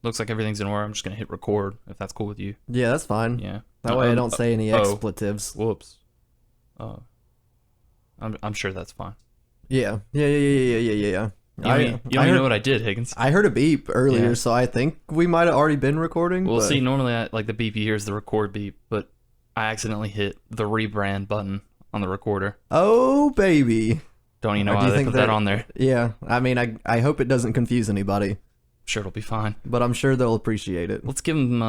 looks like everything's in order. I'm just gonna hit record if that's cool with you. Yeah, that's fine. Yeah. That way I don't say any expletives. Whoops. I'm sure that's fine. Yeah. You don't know what I did, Higgins. I heard a beep earlier, so I think we might have already been recording. Well, see, normally the beep you hear is the record beep, but I accidentally hit the rebrand button on the recorder. Oh, baby. Don't you know why they put that on there? Yeah, I mean, I hope it doesn't confuse anybody. Sure, it'll be fine. But I'm sure they'll appreciate it. Let's give them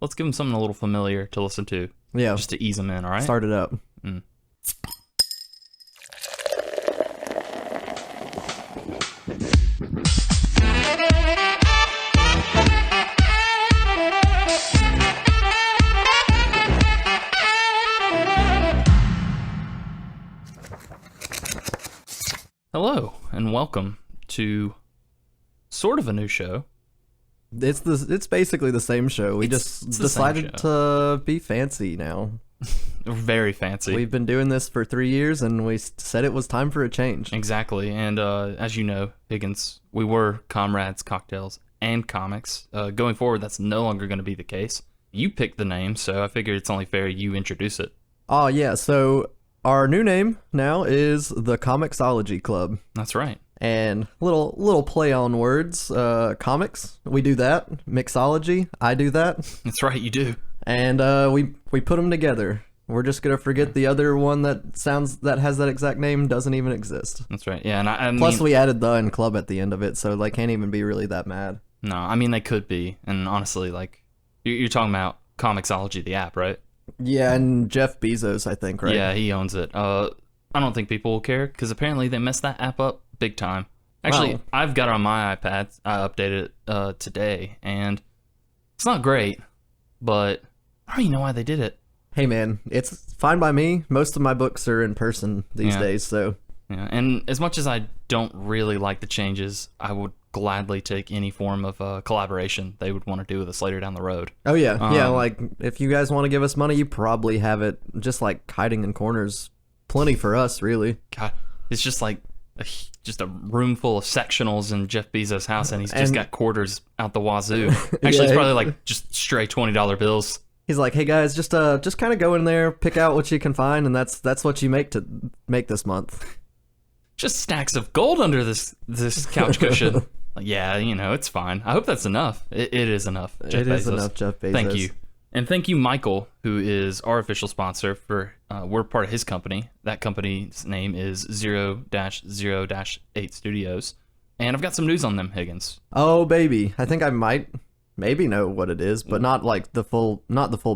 something a little familiar to listen to. Yeah. Just to ease them in, all right? Start it up. Hello, and welcome to sort of a new show. It's basically the same show. We just decided to be fancy now. Very fancy. We've been doing this for 3 years, and we said it was time for a change. Exactly, and as you know, Higgins, we were comrades, cocktails, and comics. Going forward, that's no longer going to be the case. You picked the name, so I figured it's only fair you introduce it. Oh, yeah, so our new name now is the Comixology Club. That's right. And little play on words. Comics, we do that. Mixology, I do that. That's right, you do. And we put them together. We're just gonna forget the other one that has that exact name doesn't even exist. That's right. Yeah, and I mean, plus we added the and club at the end of it, so they can't even be really that mad. No, I mean they could be, and honestly, like you're talking about Comixology, the app, right? Yeah, and Jeff Bezos, I think, right? Yeah, he owns it. I don't think people will care because apparently they messed that app up big time. Actually, wow. I've got it on my iPad. I updated it today, and it's not great, but I don't even know why they did it. Hey, man, it's fine by me. Most of my books are in person these days, so. Yeah, and as much as I don't really like the changes, I would gladly take any form of collaboration they would want to do with us later down the road. Oh, yeah. Yeah, like, if you guys want to give us money, you probably have it just, like, hiding in corners. Plenty for us, really. God, it's just like just a room full of sectionals in Jeff Bezos' house, and he's just got quarters out the wazoo. Actually, it's probably like just stray $20 bills. He's like, hey guys, just kind of go in there, pick out what you can find, and that's what you make this month. Just stacks of gold under this couch cushion. Like, yeah, it's fine. I hope that's enough. It is enough. Jeff Bezos. Is enough, Jeff Bezos. Thank you. And thank you, Michael, who is our official sponsor for, we're part of his company. That company's name is 0-0-8 Studios. And I've got some news on them, Higgins. Oh, baby. I think I might maybe know what it is, but not like the full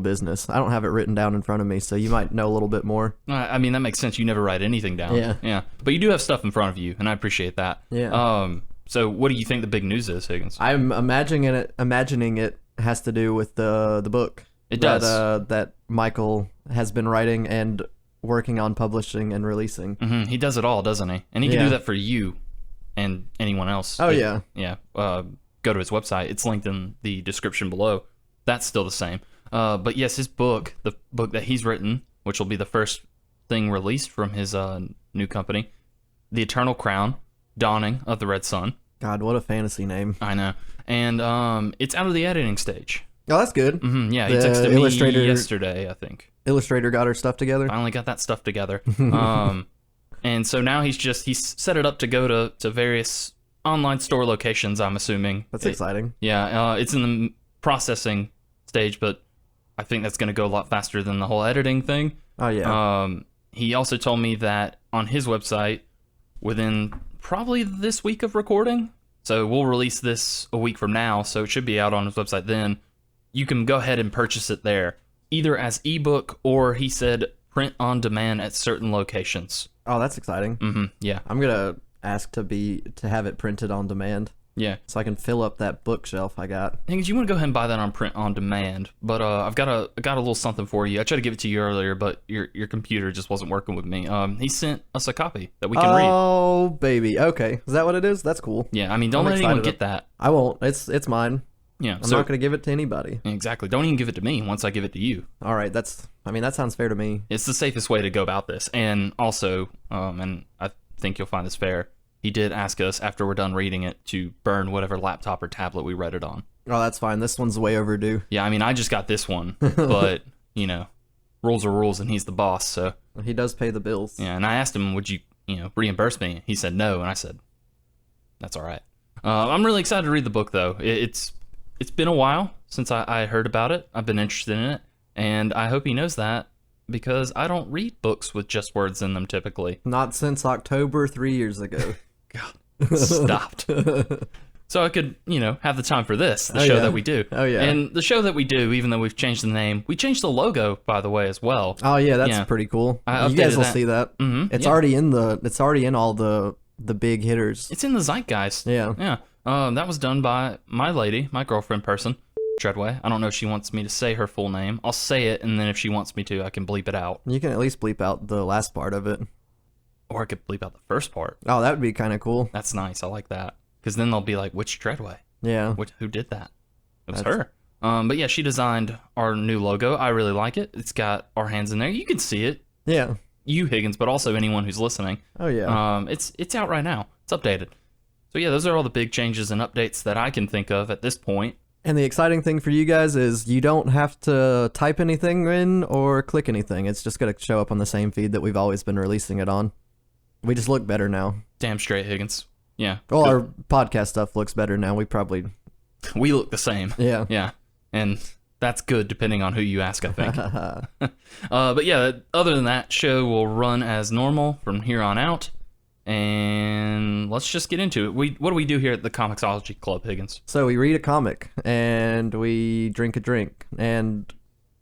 business. I don't have it written down in front of me, so you might know a little bit more. I mean, that makes sense. You never write anything down. Yeah. But you do have stuff in front of you, and I appreciate that. Yeah. So what do you think the big news is, Higgins? I'm imagining it has to do with the book. It does. That Michael has been writing and working on publishing and releasing. Mm-hmm. He does it all, doesn't he? And he can do that for you and anyone else. Oh, yeah. Yeah. Go to his website. It's linked in the description below. That's still the same. But yes, his book, the book that he's written, which will be the first thing released from his new company, The Eternal Crown, Dawning of the Red Sun. God, what a fantasy name. I know. And it's out of the editing stage. Oh, that's good. Mm-hmm, yeah, he texted me yesterday, I think. Illustrator got her stuff together? Finally got that stuff together. And so now he's set it up to go to various online store locations, I'm assuming. That's exciting. Yeah, it's in the processing stage, but I think that's going to go a lot faster than the whole editing thing. Oh, yeah. He also told me that on his website, within probably this week of recording, so we'll release this a week from now, so it should be out on his website then, you can go ahead and purchase it there, either as ebook or, he said, print on demand at certain locations. Oh, that's exciting. Mm-hmm, yeah. I'm going to ask to have it printed on demand. Yeah. So I can fill up that bookshelf I got. Higgins, you want to go ahead and buy that on print on demand, but I've got a little something for you. I tried to give it to you earlier, but your computer just wasn't working with me. He sent us a copy that we can read. Oh, baby. Okay. Is that what it is? That's cool. Yeah, I mean, don't let anyone get that. I won't. It's mine. Yeah. I'm not going to give it to anybody. Exactly. Don't even give it to me once I give it to you. All right. that sounds fair to me. It's the safest way to go about this. And also, and I think you'll find this fair, he did ask us after we're done reading it to burn whatever laptop or tablet we read it on. Oh, that's fine. This one's way overdue. Yeah, I mean, I just got this one, but, you know, rules are rules and he's the boss, so. He does pay the bills. Yeah, and I asked him, would you, reimburse me? He said no, and I said, that's all right. I'm really excited to read the book, though. It's been a while since I heard about it. I've been interested in it, and I hope he knows that, because I don't read books with just words in them typically. Not since October 3 years ago. God, stopped. So I could, have the time for this, the show that we do. Oh, yeah. And the show that we do, even though we've changed the name, we changed the logo, by the way, as well. Oh, yeah, that's pretty cool. You guys will see that. Mm-hmm. It's already in all the big hitters. It's in the zeitgeist. Yeah. Yeah. That was done by my lady, my girlfriend person, Treadway. I don't know if she wants me to say her full name. I'll say it, and then if she wants me to, I can bleep it out. You can at least bleep out the last part of it. Or I could bleep out the first part. Oh, that would be kind of cool. That's nice. I like that. Because then they'll be like, which Treadway? Yeah. Who did that? It was her. But yeah, she designed our new logo. I really like it. It's got our hands in there. You can see it. Yeah. You, Higgins, but also anyone who's listening. Oh, yeah. It's out right now. It's updated. So yeah, those are all the big changes and updates that I can think of at this point. And the exciting thing for you guys is you don't have to type anything in or click anything. It's just going to show up on the same feed that we've always been releasing it on. We just look better now. Damn straight, Higgins. Yeah. Well, our podcast stuff looks better now. We look the same. Yeah. Yeah. And that's good depending on who you ask, I think. But yeah, other than that, show will run as normal from here on out. And let's just get into it. What do we do here at the Comixology Club, Higgins? So we read a comic and we drink a drink. And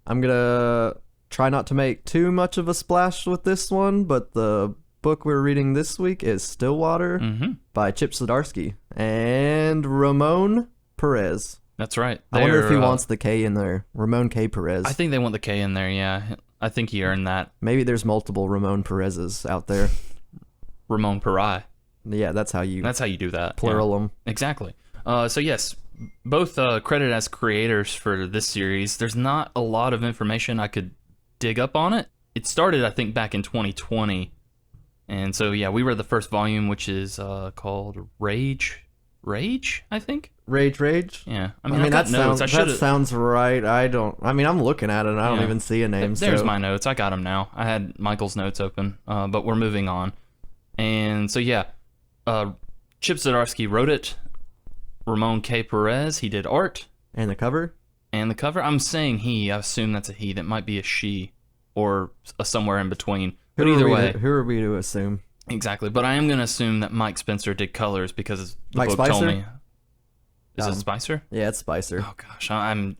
I'm going to try not to make too much of a splash with this one, but the book we're reading this week is Stillwater by Zdarsky and Ramón Pérez. That's right. I wonder if he wants the K in there. Ramón K. Pérez. I think they want the K in there, yeah. I think he earned that. Maybe there's multiple Ramón Pérezes out there. Ramón Pérez. Yeah, that's how you do that. Plural them. Exactly. So yes, both credited as creators for this series. There's not a lot of information I could dig up on it. It started, I think, back in 2020. And so, yeah, we read the first volume, which is called Rage, I think? Rage? Yeah. I mean that sounds right. I'm looking at it, and I don't even see a name. There's my notes. I got them now. I had Michael's notes open, but we're moving on. And so, yeah, Zdarsky wrote it. Ramón K. Pérez, he did art. And the cover? I'm saying he. I assume that's a he. That might be a she or a somewhere in between. But either way, who are we to assume? Exactly, but I am going to assume that Mike Spencer did colors because the Mike book Spicer? told me. Is it Spicer? Yeah, it's Spicer. Oh gosh, I'm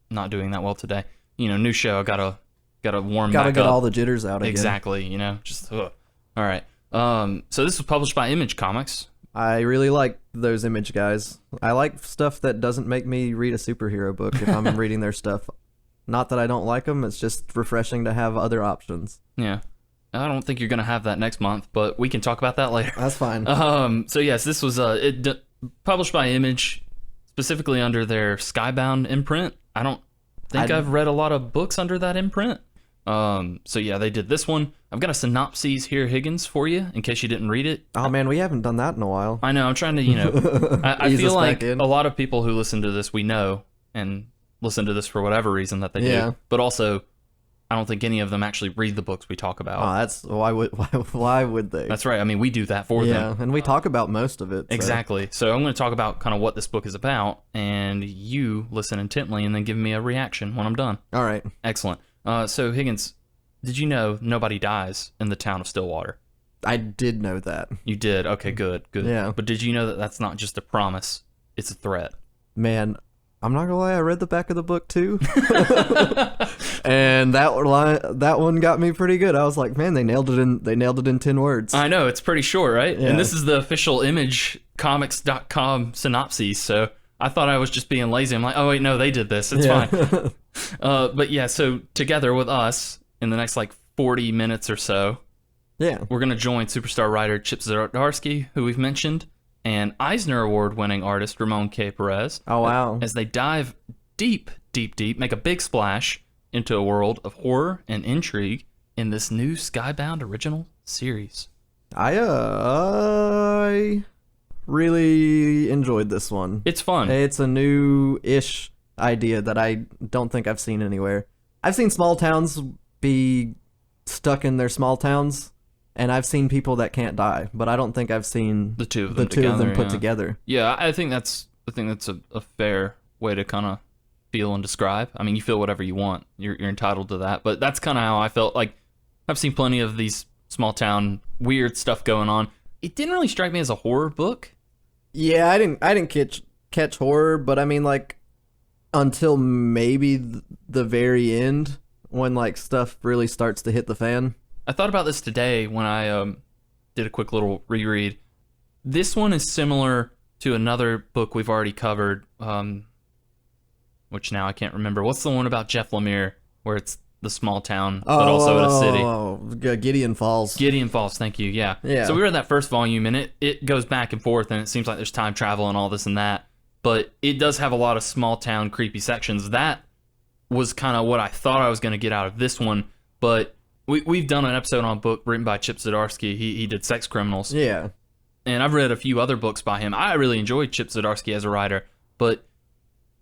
not doing that well today. New show. Gotta warm back up. Gotta get all the jitters out again. Exactly. Just all right. So this was published by Image Comics. I really like those Image guys. I like stuff that doesn't make me read a superhero book if I'm reading their stuff. Not that I don't like them. It's just refreshing to have other options. Yeah. I don't think you're going to have that next month, but we can talk about that later. That's fine. So yes, this was published by Image, specifically under their Skybound imprint. I don't think I've read a lot of books under that imprint. So yeah, they did this one. I've got a synopsis here, Higgins, for you, in case you didn't read it. Oh man, we haven't done that in a while. I know, I'm trying to, I feel like a lot of people who listen to this, we know, and listen to this for whatever reason that they do. But also, I don't think any of them actually read the books we talk about. Oh, that's why would they? That's right. I mean, we do that for them. Yeah, and we talk about most of it. So. Exactly. So I'm going to talk about kind of what this book is about, and you listen intently and then give me a reaction when I'm done. All right. Excellent. So Higgins, did you know nobody dies in the town of Stillwater? I did know that. You did? Okay, good. Yeah. But did you know that that's not just a promise, it's a threat? Man, I'm not gonna lie, I read the back of the book too. And that one got me pretty good. I was like, man, they nailed it in 10 words. I know, it's pretty short, right? Yeah. And this is the official imagecomics.com synopsis, so I thought I was just being lazy. I'm like, oh wait, no, they did this. It's fine. But yeah, so together with us in the next 40 minutes or so, we're going to join superstar writer Zdarsky, who we've mentioned, and Eisner Award-winning artist Ramón K. Pérez. Oh, wow. As they dive deep, make a big splash into a world of horror and intrigue in this new Skybound original series. I really enjoyed this one. It's fun. It's a new-ish idea that I don't think I've seen anywhere. I've seen small towns be stuck in their small towns, and I've seen people that can't die, but I don't think I've seen the two of them put together. Yeah, I think that's a fair way to kind of feel and describe. I mean, you feel whatever you want. You're entitled to that, but that's kind of how I felt. Like, I've seen plenty of these small town weird stuff going on. It didn't really strike me as a horror book. Yeah, I didn't catch horror, but I mean, like, until maybe the very end when like stuff really starts to hit the fan. I thought about this today when I did a quick little reread. This one is similar to another book we've already covered, which now I can't remember. What's the one about Jeff Lemire where it's the small town, but also in a city? Gideon Falls. Gideon Falls, thank you, yeah. So we read that first volume, and it goes back and forth, and it seems like there's time travel and all this and that, but it does have a lot of small town creepy sections. That was kind of what I thought I was going to get out of this one, but we've done an episode on a book written by Chip Zdarsky. He did Sex Criminals. Yeah. And I've read a few other books by him. I really enjoyed Chip Zdarsky as a writer, but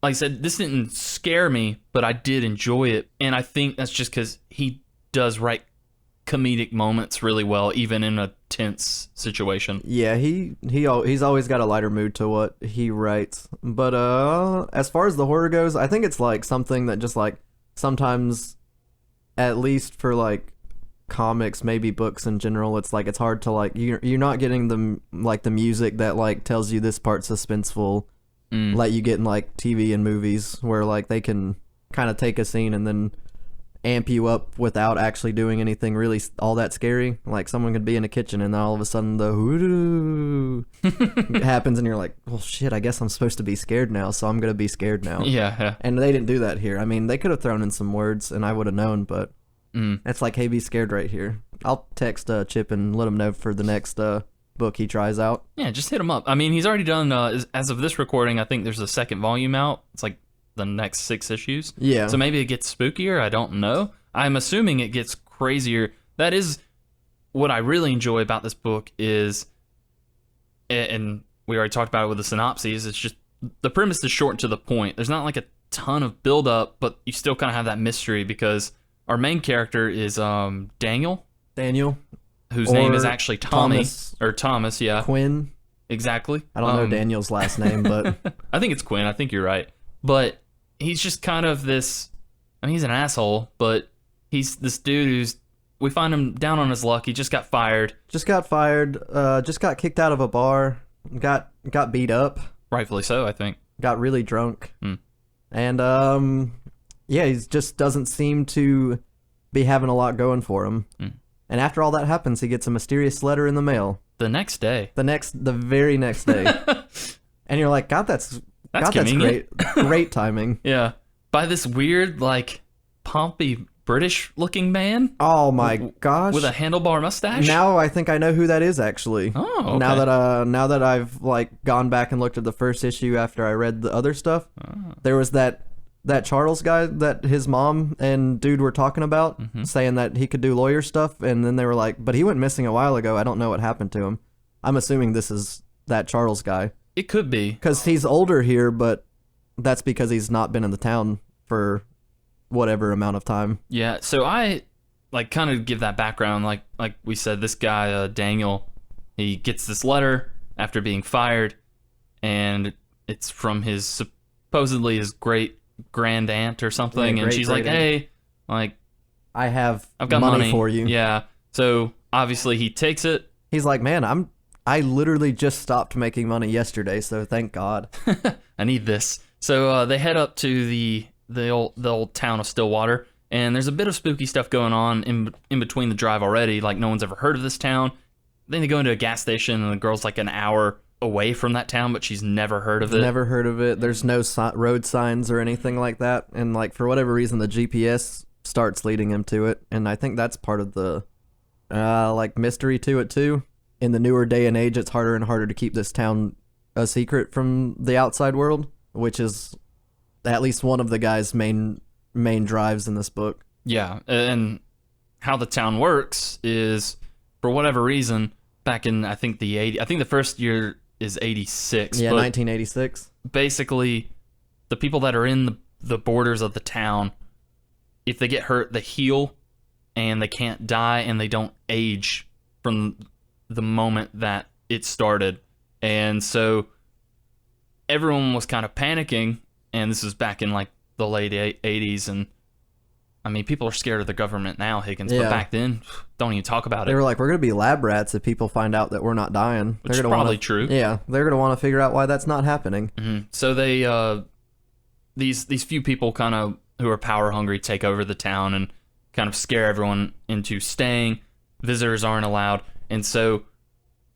like I said, this didn't scare me, but I did enjoy it. And I think that's just because he does write comedic moments really well, even in a tense situation. Yeah, he's always got a lighter mood to what he writes. But as far as the horror goes, I think it's like something that just like sometimes, at least for like comics, maybe books in general, it's like it's hard to like you're not getting the music that like tells you this part's suspenseful. Like you get in like TV and movies where like they can kind of take a scene and then amp you up without actually doing anything really all that scary. Like someone could be in a kitchen and then all of a sudden the hoodoo happens and you're like, well shit, I guess I'm supposed to be scared now, so I'm gonna be scared now. Yeah. And they didn't do that here. I mean, they could have thrown in some words and I would have known, but it's like, hey, be scared right here. I'll text Chip and let him know for the next book he tries out. Yeah, just hit him up. I mean, he's already done, as of this recording, I think there's a second volume out. It's like the next 6 issues. Yeah. So maybe it gets spookier. I don't know. I'm assuming it gets crazier. That is what I really enjoy about this book is, and we already talked about it with the synopses, it's just the premise is short and to the point. There's not like a ton of build-up, but you still kind of have that mystery because our main character is Daniel, whose name is actually Thomas, yeah. Quinn. Exactly. I don't know Daniel's last name, but I think it's Quinn. I think you're right. But he's just kind of this, I mean, he's an asshole, but he's this dude who's, we find him down on his luck. He just got fired. Just got kicked out of a bar, got beat up. Rightfully so, I think. Got really drunk. And yeah, he just doesn't seem to be having a lot going for him. And after all that happens, he gets a mysterious letter in the mail. The next day. The very next day. And you're like, God, that's convenient. Great timing. Yeah. By this weird, like, pompy British-looking man. Oh my gosh. With a handlebar mustache. Now I think I know who that is, actually. Oh, okay. Now that I've like gone back and looked at the first issue after I read the other stuff, there was that Charles guy that his mom and dude were talking about, saying that he could do lawyer stuff, and then they were like, but he went missing a while ago. I don't know what happened to him. I'm assuming this is that Charles guy. It could be. Because he's older here, but that's because he's not been in the town for whatever amount of time. Yeah, so I like kind of give that background. Like we said, this guy, Daniel, he gets this letter after being fired, and it's from supposedly his great grand aunt or something, and she's like, hey, like, I've got money for you. Yeah. So obviously he takes it. He's like, man, I literally just stopped making money yesterday, so thank God. I need this. So they head up to the old town of Stillwater, and there's a bit of spooky stuff going on in between the drive already. Like, no one's ever heard of this town. Then they go into a gas station, and the girl's like an hour away from that town, but she's never heard of it. Never heard of it. There's no road signs or anything like that, and like for whatever reason, the GPS starts leading him to it, and I think that's part of the like mystery to it too. In the newer day and age, it's harder and harder to keep this town a secret from the outside world, which is at least one of the guy's main drives in this book. Yeah, and how the town works is, for whatever reason, back in, I think I think the first year is 86. Yeah, but 1986. basically, the people that are in the borders of the town, if they get hurt, they heal, and they can't die, and they don't age from the moment that it started. And so everyone was kind of panicking, and this was back in like the late 80s, and I mean, people are scared of the government now, Higgins, but back then, don't even talk about it. They were like, we're going to be lab rats if people find out that we're not dying. Which is probably true. Yeah, they're going to want to figure out why that's not happening. Mm-hmm. So they, these few people kind of who are power hungry take over the town and kind of scare everyone into staying. Visitors aren't allowed. And so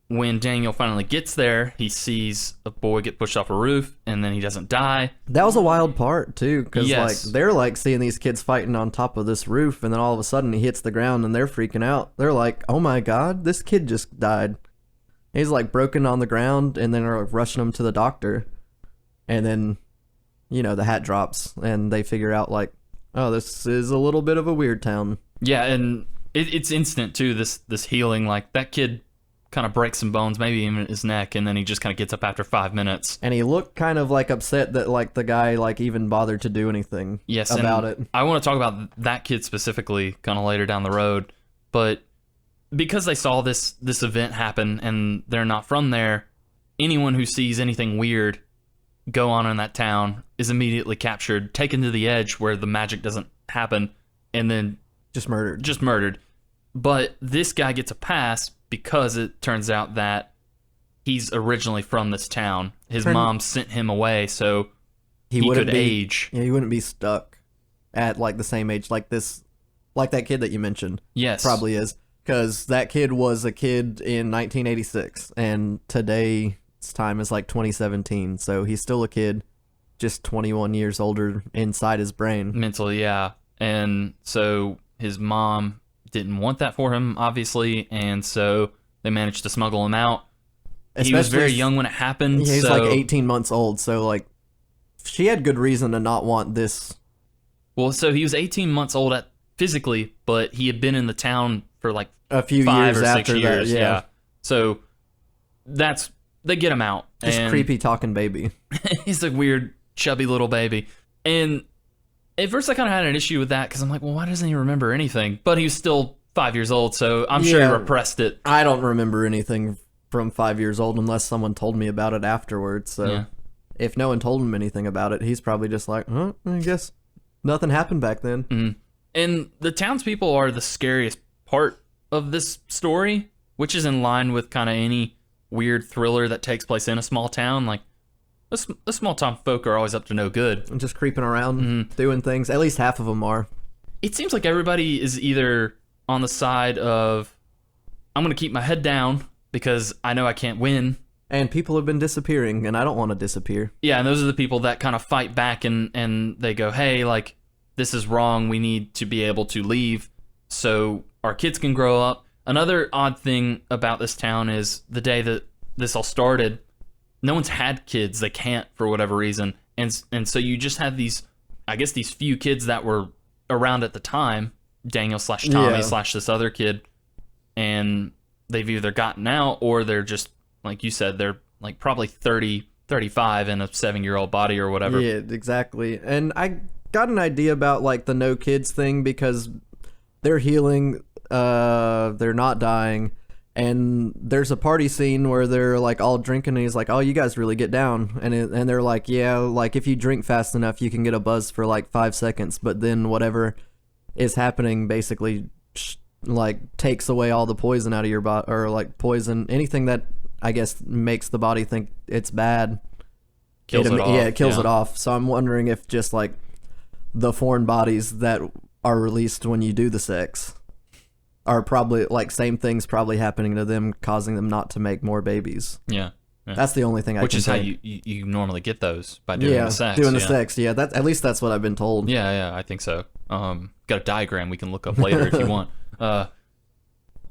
when Daniel finally gets there, he sees a boy get pushed off a roof, and then he doesn't die. That was a wild part, too, because Yes. like they're like seeing these kids fighting on top of this roof, and then all of a sudden he hits the ground, and they're freaking out. They're like, oh my god, this kid just died. He's like broken on the ground, and then they're like, rushing him to the doctor. And then, you know, the hat drops, and they figure out like, oh, this is a little bit of a weird town. Yeah, and it's instant, too, this healing. Like, that kid kind of breaks some bones, maybe even his neck, and then he just kind of gets up after 5 minutes. And he looked kind of like upset that like the guy like even bothered to do anything about it. I want to talk about that kid specifically kind of later down the road, but because they saw this event happen and they're not from there, anyone who sees anything weird go on in that town is immediately captured, taken to the edge where the magic doesn't happen, and then Just murdered. But this guy gets a pass because it turns out that he's originally from this town. His mom sent him away so he could age. Yeah, he wouldn't be stuck at like the same age like that kid that you mentioned. Yes. Probably is. Because that kid was a kid in 1986, and today's time is like 2017, so he's still a kid, just 21 years older inside his brain. Mentally, yeah. And so his mom didn't want that for him, obviously, and so they managed to smuggle him out. He was very young when it happened. He's so, like 18 months old, so like she had good reason to not want this. Well, so he was 18 months old physically, but he had been in the town for like A few 5 years or 6 after years. that, yeah. So they get him out. Just creepy talking baby. He's a weird, chubby little baby. And at first I kind of had an issue with that because I'm like, well, why doesn't he remember anything? But he was still 5 years old, so I'm sure he repressed it. I don't remember anything from 5 years old unless someone told me about it afterwards. So if no one told him anything about it, he's probably just like, huh, I guess nothing happened back then. Mm-hmm. And the townspeople are the scariest part of this story, which is in line with kind of any weird thriller that takes place in a small town. Like, the small town folk are always up to no good. And just creeping around, doing things. At least half of them are. It seems like everybody is either on the side of, I'm going to keep my head down because I know I can't win. And people have been disappearing, and I don't want to disappear. Yeah, and those are the people that kind of fight back and they go, hey, like, this is wrong. We need to be able to leave so our kids can grow up. Another odd thing about this town is the day that this all started, no one's had kids. They can't for whatever reason. And so you just have these, I guess, these few kids that were around at the time, Daniel / Tommy / this other kid, and they've either gotten out or they're just, like you said, they're like probably 30, 35 in a 7-year-old body or whatever. Yeah, exactly. And I got an idea about like the no kids thing because they're healing, they're not dying, and there's a party scene where they're like all drinking, and he's like, oh, you guys really get down, and they're like, yeah, like if you drink fast enough you can get a buzz for like 5 seconds, but then whatever is happening basically like takes away all the poison out of your body, or like poison, anything that I guess makes the body think it's bad, Kills it off. Yeah, it kills it off. So I'm wondering if just like the foreign bodies that are released when you do the sex are probably like same things probably happening to them, causing them not to make more babies. Yeah. That's the only thing I can Which is think. how you normally get those, by doing the sex. Doing the sex, yeah. That's, at least that's what I've been told. Yeah, I think so. Got a diagram we can look up later if you want. That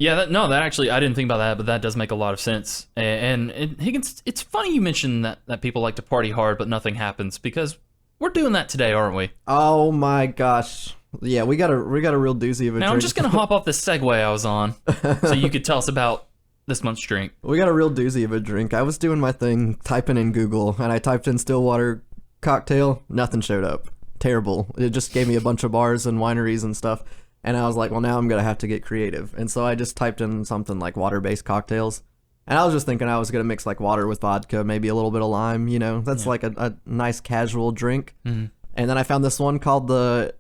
actually, I didn't think about that, but that does make a lot of sense. And Higgins, it's funny you mentioned that people like to party hard, but nothing happens, because we're doing that today, aren't we? Oh my gosh. Yeah, we got a real doozy of a Now, drink. I'm just going to hop off this segue I was on so you could tell us about this month's drink. We got a real doozy of a drink. I was doing my thing, typing in Google, and I typed in Stillwater cocktail. Nothing showed up. Terrible. It just gave me a bunch of bars and wineries and stuff. And I was like, well, now I'm going to have to get creative. And so I just typed in something like water-based cocktails. And I was just thinking I was going to mix like water with vodka, maybe a little bit of lime, you know. That's like a nice casual drink. Mm-hmm. And then I found this one called the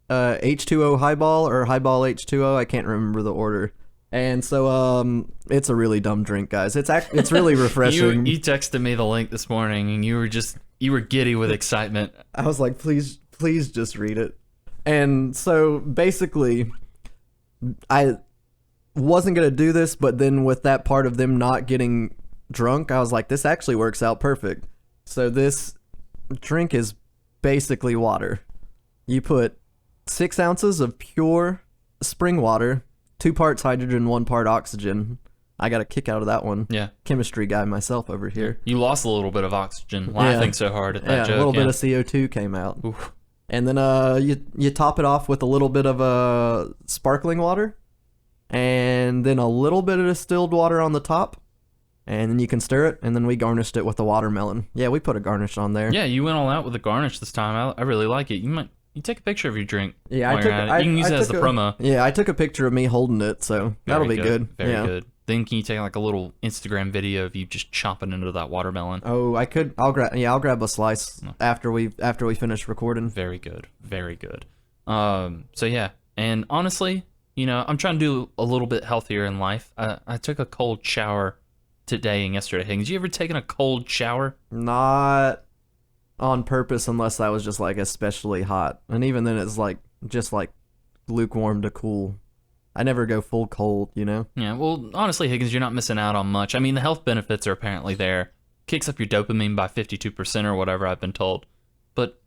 H2O Highball or Highball H2O. I can't remember the order. And so it's a really dumb drink, guys. It's really refreshing. You texted me the link this morning, and you were giddy with excitement. I was like, please just read it. And so basically, I wasn't going to do this, but then with that part of them not getting drunk, I was like, this actually works out perfect. So this drink is basically water. You put 6 ounces of pure spring water, 2 parts hydrogen, 1 part oxygen. I got a kick out of that one. Yeah. Chemistry guy myself over here. You lost a little bit of oxygen laughing so hard at that joke. A little bit of CO2 came out. Oof. And then you top it off with a little bit of sparkling water, and then a little bit of distilled water on the top, and then you can stir it, and then we garnished it with a watermelon. Yeah, we put a garnish on there. Yeah, you went all out with the garnish this time. I really like it. You take a picture of your drink. Yeah, you can use it as the promo. Yeah, I took a picture of me holding it, so that'll be good. Very good. Then can you take like a little Instagram video of you just chomping into that watermelon? Oh, I could. I'll grab a slice after we finish recording. Very good. Very good. So yeah, and honestly, you know, I'm trying to do a little bit healthier in life. I took a cold shower today and yesterday. Higgins, you ever taken a cold shower? Not on purpose, unless I was just like especially hot, and even then it's like just like lukewarm to cool. I never go full cold, you know? Yeah, well, honestly, Higgins, you're not missing out on much. I mean, the health benefits are apparently there. Kicks up your dopamine by 52% or whatever, I've been told. But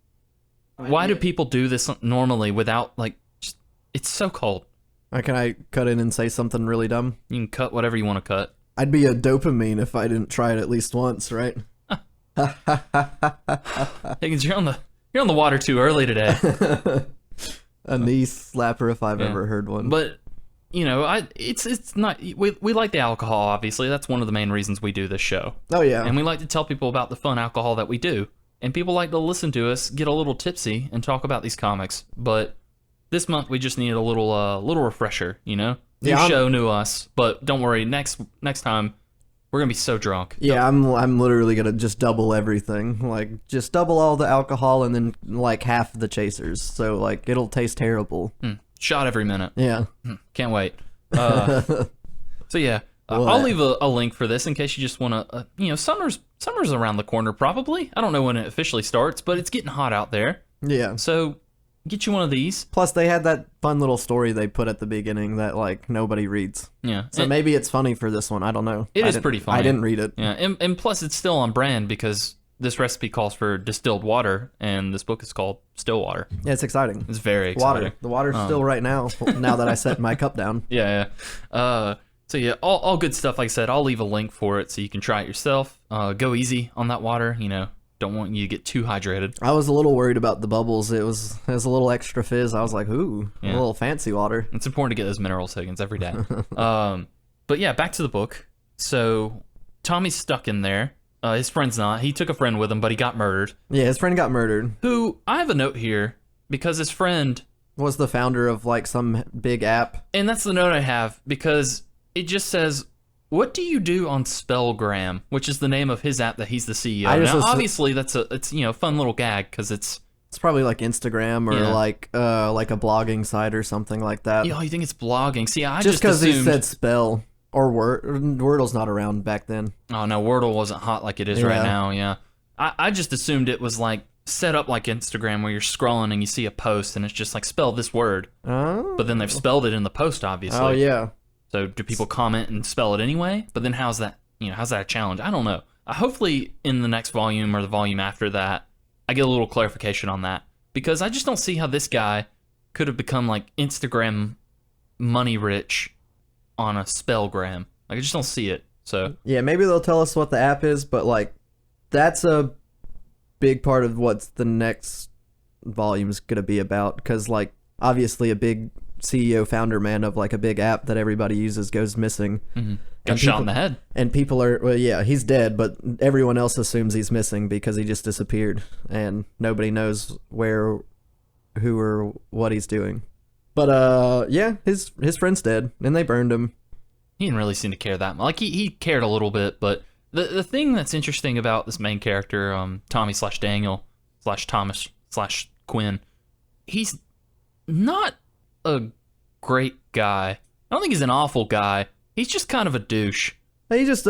why do people do this normally without, like, just, it's so cold. Can I cut in and say something really dumb? You can cut whatever you want to cut. I'd be a dopamine if I didn't try it at least once, right? Higgins, you're on the water too early today. A knee slapper if I've ever heard one. But you know, it's not we like the alcohol, obviously. That's one of the main reasons we do this show. Oh yeah. And we like to tell people about the fun alcohol that we do. And people like to listen to us get a little tipsy and talk about these comics. But this month we just needed a little refresher, you know? New show, new us. But don't worry, next time we're gonna be so drunk. Yeah, I'm literally gonna just double everything. Like just double all the alcohol and then like half the chasers. So like it'll taste terrible. Shot every minute. Yeah. Can't wait. So yeah, I'll leave a link for this in case you just want to, you know, summer's around the corner probably. I don't know when it officially starts, but it's getting hot out there. Yeah. So get you one of these. Plus they had that fun little story they put at the beginning that like nobody reads. Yeah. So maybe it's funny for this one. I don't know. It is pretty funny. I didn't read it. Yeah. And plus it's still on brand because this recipe calls for distilled water, and this book is called Stillwater. Yeah, it's exciting. It's very exciting. Water. The water's still right now. Now that I set my cup down. Yeah. So yeah, all good stuff. Like I said, I'll leave a link for it so you can try it yourself. Go easy on that water. You know, don't want you to get too hydrated. I was a little worried about the bubbles. It was a little extra fizz. I was like, ooh, a little fancy water. It's important to get those minerals, Higgins, every day. But yeah, back to the book. So Tommy's stuck in there. His friend's not. He took a friend with him, but he got murdered. Yeah, his friend got murdered. Who, I have a note here, because his friend was the founder of like some big app. And that's the note I have, because it just says, what do you do on Spellgram, which is the name of his app that he's the CEO. Now, obviously, it's you know, fun little gag, because it's probably like Instagram or like a blogging site or something like that. Oh, you think it's blogging? See, I just because assumed... he said spell. Or Wordle's not around back then. Oh, no, Wordle wasn't hot like it is right now, yeah. I just assumed it was like set up like Instagram where you're scrolling and you see a post and it's just like, spell this word. Oh. But then they've spelled it in the post, obviously. Oh, yeah. So do people comment and spell it anyway? But then how's that a challenge? I don't know. Hopefully in the next volume or the volume after that, I get a little clarification on that. Because I just don't see how this guy could have become like Instagram money rich on a Spellgram. Like, I just don't see it. So yeah, maybe they'll tell us what the app is, but like that's a big part of what the next volume's gonna be about, because like obviously a big CEO founder man of like a big app that everybody uses goes missing. Got shot in the head. And people are, well, yeah, he's dead, but everyone else assumes he's missing because he just disappeared and nobody knows where, who, or what he's doing. But yeah, his friend's dead and they burned him. He didn't really seem to care that much. Like he cared a little bit, but the thing that's interesting about this main character, Tommy/Daniel/Thomas/Quinn, he's not a great guy. I don't think he's an awful guy. He's just kind of a douche. He just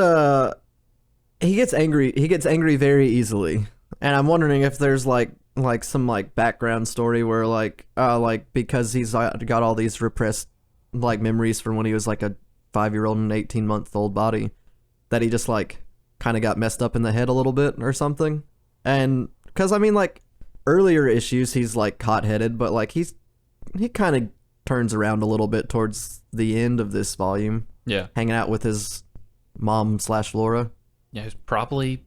he gets angry. He gets angry very easily, and I'm wondering if there's like some like background story where like because he's got all these repressed like memories from when he was like a 5-year-old and 18-month-old body, that he just like kind of got messed up in the head a little bit or something. And because I mean, like earlier issues he's like hot-headed, but like he kind of turns around a little bit towards the end of this volume. Yeah, hanging out with his mom/Laura. Yeah, he's probably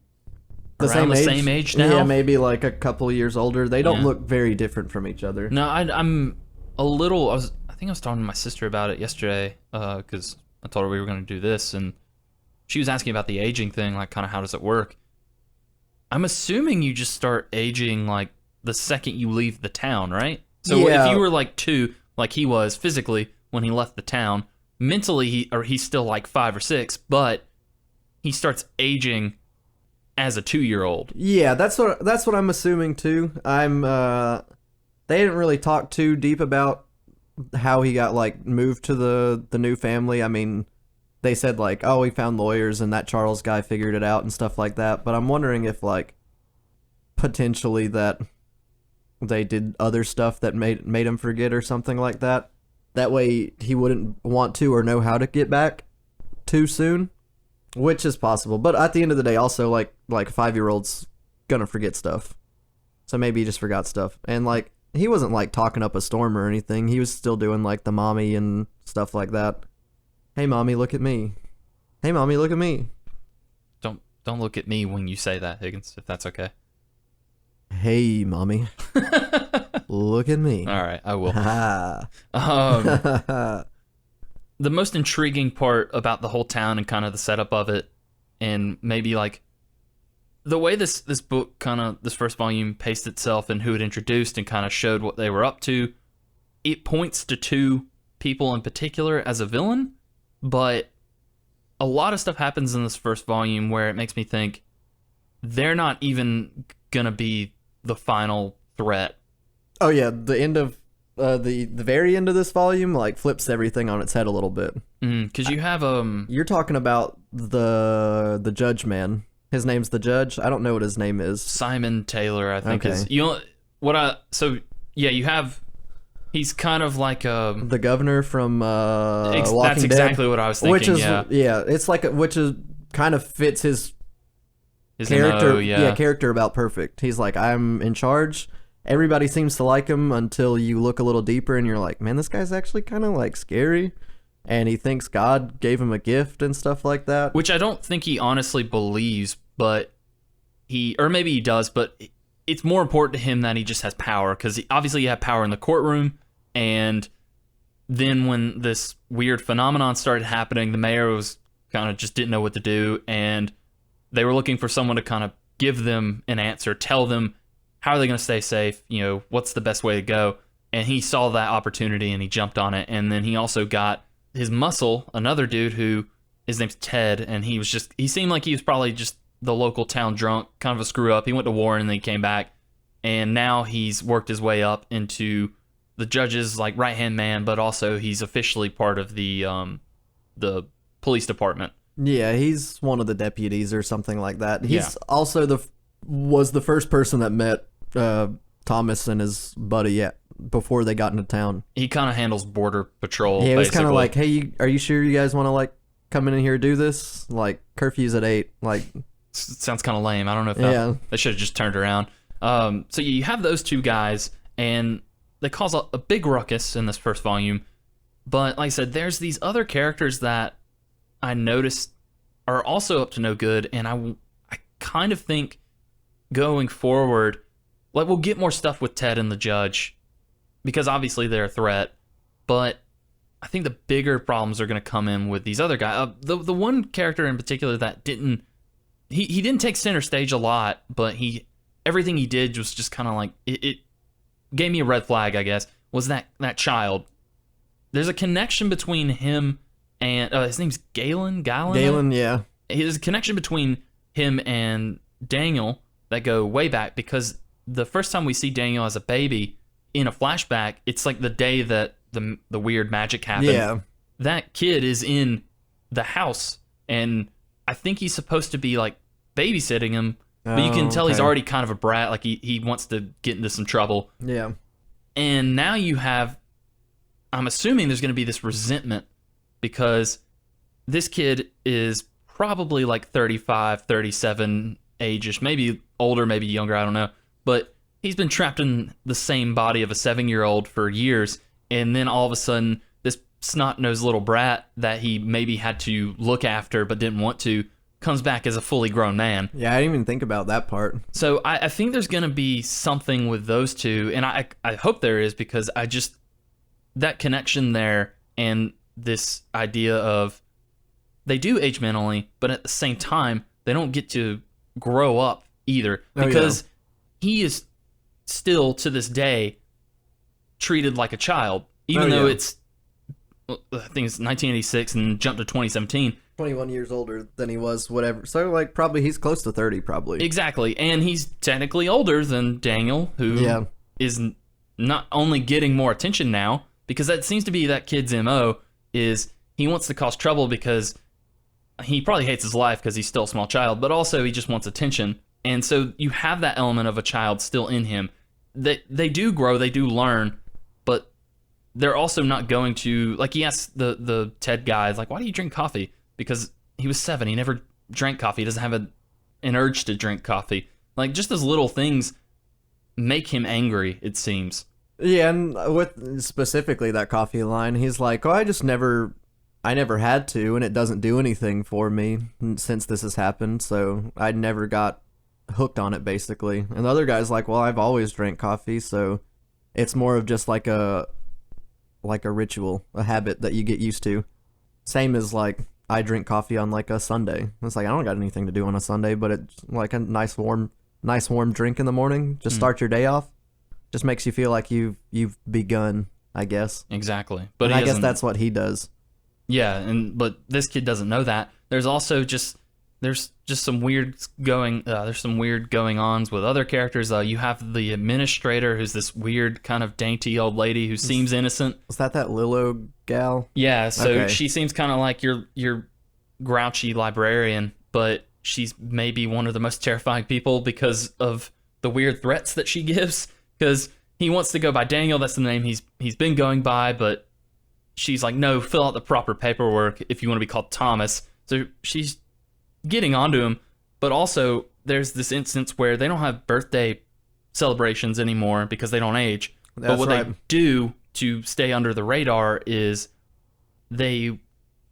the same age now. Yeah, maybe like a couple of years older. They don't look very different from each other. No, I'm a little. I think I was talking to my sister about it yesterday because I told her we were going to do this, and she was asking about the aging thing, like kind of how does it work. I'm assuming you just start aging like the second you leave the town, right? So if you were like 2, like he was physically when he left the town, mentally he's still like 5 or 6, but he starts aging as a 2-year-old. Yeah, that's what I'm assuming too. They didn't really talk too deep about how he got like moved to the new family. I mean, they said like, oh, he found lawyers and that Charles guy figured it out and stuff like that. But I'm wondering if like potentially that they did other stuff that made him forget or something like that. That way he wouldn't want to or know how to get back too soon, which is possible. But at the end of the day, also like a 5-year-old's gonna forget stuff. So maybe he just forgot stuff. And like he wasn't like talking up a storm or anything. He was still doing like the mommy and stuff like that. Hey mommy, look at me. Hey mommy, look at me. Don't look at me when you say that, Higgins, if that's okay. Hey mommy. Look at me. All right, I will. The most intriguing part about the whole town and kind of the setup of it, and maybe like the way this book kind of, this first volume paced itself and who it introduced and kind of showed what they were up to, it points to 2 people in particular as a villain, but a lot of stuff happens in this first volume where it makes me think they're not even gonna be the final threat. Oh yeah, the end of the very end of this volume like flips everything on its head a little bit. Because you have you're talking about the judge man. His name's the judge. I don't know what his name is. Simon Taylor, I think. Okay. You have. He's kind of like the governor from Walking that's exactly Dead, what I was thinking. Which is it's like which is kind of fits his character. MO, Character about perfect. He's like, I'm in charge. Everybody seems to like him until you look a little deeper and you're like, man, this guy's actually kind of like scary. And he thinks God gave him a gift and stuff like that. Which I don't think he honestly believes, but or maybe he does, but it's more important to him that he just has power, because obviously you have power in the courtroom, and then when this weird phenomenon started happening, the mayor was kind of just didn't know what to do, and they were looking for someone to kind of give them an answer, tell them how are they going to stay safe, what's the best way to go, and he saw that opportunity and he jumped on it. And then he also got his muscle, another dude who, his name's Ted, and he seemed like he was probably just the local town drunk, kind of a screw up. He went to war and then he came back, and now he's worked his way up into the judge's like right-hand man, but also he's officially part of the police department. Yeah, he's one of the deputies or something like that. He's also was the first person that met Thomas and his buddy before they got into town. He kind of handles border patrol. Yeah, it was kind of like, hey, are you sure you guys want to like come in here and do this? Like curfew's at 8. Like, sounds kind of lame. I don't know if they should have just turned around. So you have those 2 guys, and they cause a big ruckus in this first volume. But like I said, there's these other characters that I noticed are also up to no good, and I kind of think going forward, like we'll get more stuff with Ted and the judge, because obviously they're a threat, But I think the bigger problems are going to come in with these other guys. The one character in particular that didn't take center stage a lot, but everything he did was just kind of like it gave me a red flag, I guess. Was that child? There's a connection between him and his name's Galen. Galen, yeah. There's a connection between him and Daniel that go way back, because the first time we see Daniel as a baby in a flashback, it's like the day that the weird magic happened. Yeah. That kid is in the house, and I think he's supposed to be like babysitting him, but you can tell he's already kind of a brat, like he wants to get into some trouble. Yeah. And now you have, I'm assuming there's going to be this resentment because this kid is probably like 35, 37 age-ish, maybe older, maybe younger, I don't know. But he's been trapped in the same body of a 7-year-old for years, and then all of a sudden, this snot-nosed little brat that he maybe had to look after but didn't want to comes back as a fully grown man. Yeah, I didn't even think about that part. So I think there's going to be something with those two, and I hope there is, because that connection there and this idea of they do age mentally, but at the same time, they don't get to grow up either, because he is still, to this day, treated like a child, even though it's, I think it's 1986 and jumped to 2017. 21 years older than he was, whatever. So, like, probably he's close to 30, probably. Exactly. And he's technically older than Daniel, who is not only getting more attention now, because that seems to be that kid's MO, is he wants to cause trouble because he probably hates his life because he's still a small child, but also he just wants attention. And so you have that element of a child still in him. They do grow, they do learn, but they're also not going to, like, he asked the TED guy, like, why do you drink coffee? Because he was 7, he never drank coffee, he doesn't have an urge to drink coffee. Like, just those little things make him angry, it seems. Yeah, and with specifically that coffee line, he's like, I never had to, and it doesn't do anything for me since this has happened, so I never got hooked on it, basically. And the other guy's like, well, I've always drank coffee, so it's more of just like a ritual, a habit that you get used to. Same as, like, I drink coffee on, like, a Sunday. It's like, I don't got anything to do on a Sunday, but it's like a nice warm drink in the morning. Just start your day off. Just makes you feel like you've begun, I guess. Exactly. But I guess that's what he does. Yeah, but this kid doesn't know that. There's also there's some weird going-ons with other characters. You have the administrator, who's this weird kind of dainty old lady who seems innocent. Was that Lilo gal? Yeah, so she seems kind of like your grouchy librarian, but she's maybe one of the most terrifying people because of the weird threats that she gives. Because he wants to go by Daniel, that's the name he's been going by, but she's like, no, fill out the proper paperwork if you want to be called Thomas. So she's getting onto him, but also there's this instance where they don't have birthday celebrations anymore because they don't age. But what they do to stay under the radar is they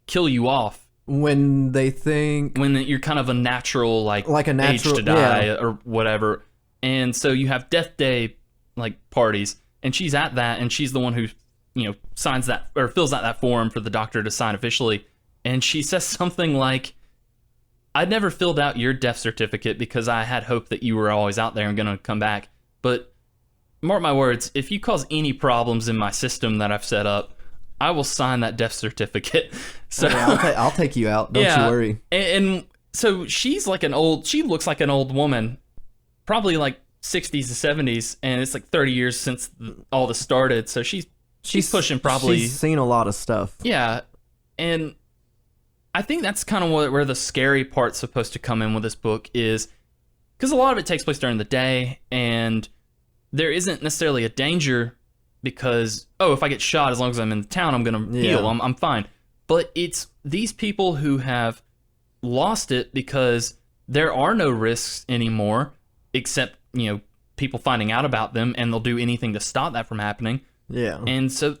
kill you off when they think you're kind of a natural like a natural age to die or whatever. And so you have death day like parties, and she's at that, and she's the one who signs that or fills out that form for the doctor to sign officially. And she says something like, I'd never filled out your death certificate because I had hope that you were always out there and going to come back. But mark my words, if you cause any problems in my system that I've set up, I will sign that death certificate. So I'll take you out. Don't you worry. And so she looks like an old woman, probably like 60s to 70s, and it's like 30 years since all this started. So she's pushing probably. She's seen a lot of stuff. Yeah. And I think that's kind of where the scary part's supposed to come in with this book, is because a lot of it takes place during the day, and there isn't necessarily a danger because, if I get shot, as long as I'm in the town, I'm going to heal. I'm fine. But it's these people who have lost it because there are no risks anymore, except, people finding out about them, and they'll do anything to stop that from happening. Yeah. And so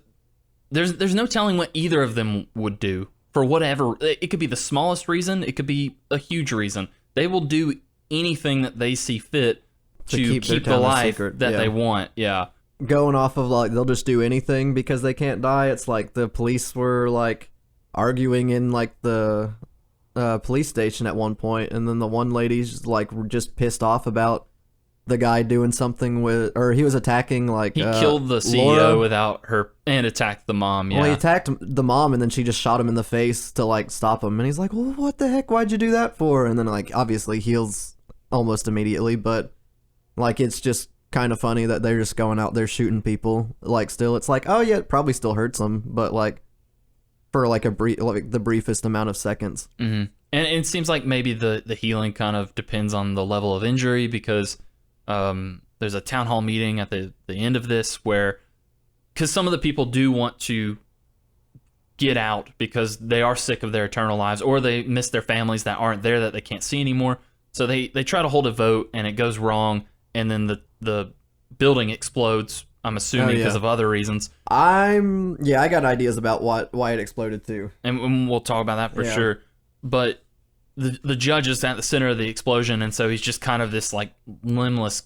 there's no telling what either of them would do. For whatever, it could be the smallest reason, it could be a huge reason. They will do anything that they see fit to keep the life that they want. Yeah. going off of like they'll just do anything because they can't die. It's like the police were like arguing in like the police station at one point, and then the one lady's like just pissed off about the guy doing something with, or he was attacking like he killed the CEO Laura. without her and attacked the mom. Yeah. Well, he attacked the mom, and then she just shot him in the face to like stop him, and he's like, well, what the heck, why'd you do that for? And then like obviously heals almost immediately, but like it's just kind of funny that they're just going out there shooting people. Like still it's like, oh yeah, it probably still hurts them, but like for like the briefest amount of seconds. Mm-hmm. And it seems like maybe the healing kind of depends on the level of injury, because there's a town hall meeting at the end of this where, because some of the people do want to get out because they are sick of their eternal lives, or they miss their families that aren't there that they can't see anymore. So they try to hold a vote and it goes wrong, and then the building explodes, I'm assuming because of other reasons. I got ideas about why it exploded too. And we'll talk about that for sure. But the judge is at the center of the explosion, and so he's just kind of this like limbless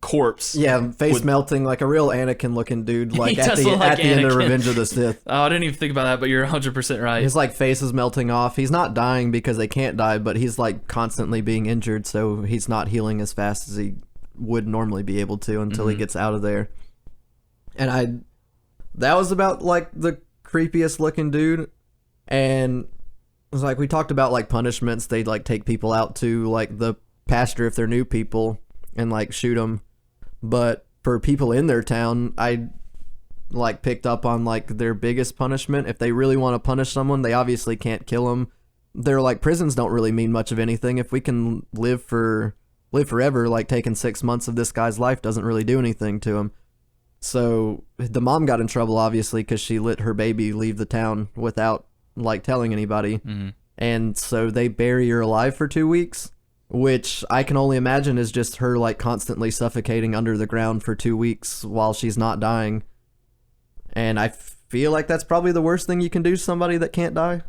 corpse. Yeah, face melting like a real Anakin looking dude, like at the like end of Revenge of the Sith. Oh, I didn't even think about that, but you're 100% right. His like face is melting off. He's not dying because they can't die, but he's like constantly being injured, so he's not healing as fast as he would normally be able to until he gets out of there. And that was about like the creepiest looking dude. And it was like, we talked about like punishments. They'd like take people out to like the pasture if they're new people and like shoot them. But for people in their town, I like picked up on like their biggest punishment. If they really want to punish someone, they obviously can't kill them. They're like, prisons don't really mean much of anything. If we can live forever, like taking 6 months of this guy's life doesn't really do anything to him. So the mom got in trouble, obviously, because she let her baby leave the town without like telling anybody. Mm-hmm. And so they bury her alive for 2 weeks, which I can only imagine is just her like constantly suffocating under the ground for 2 weeks while she's not dying. And I feel like that's probably the worst thing you can do to somebody that can't die.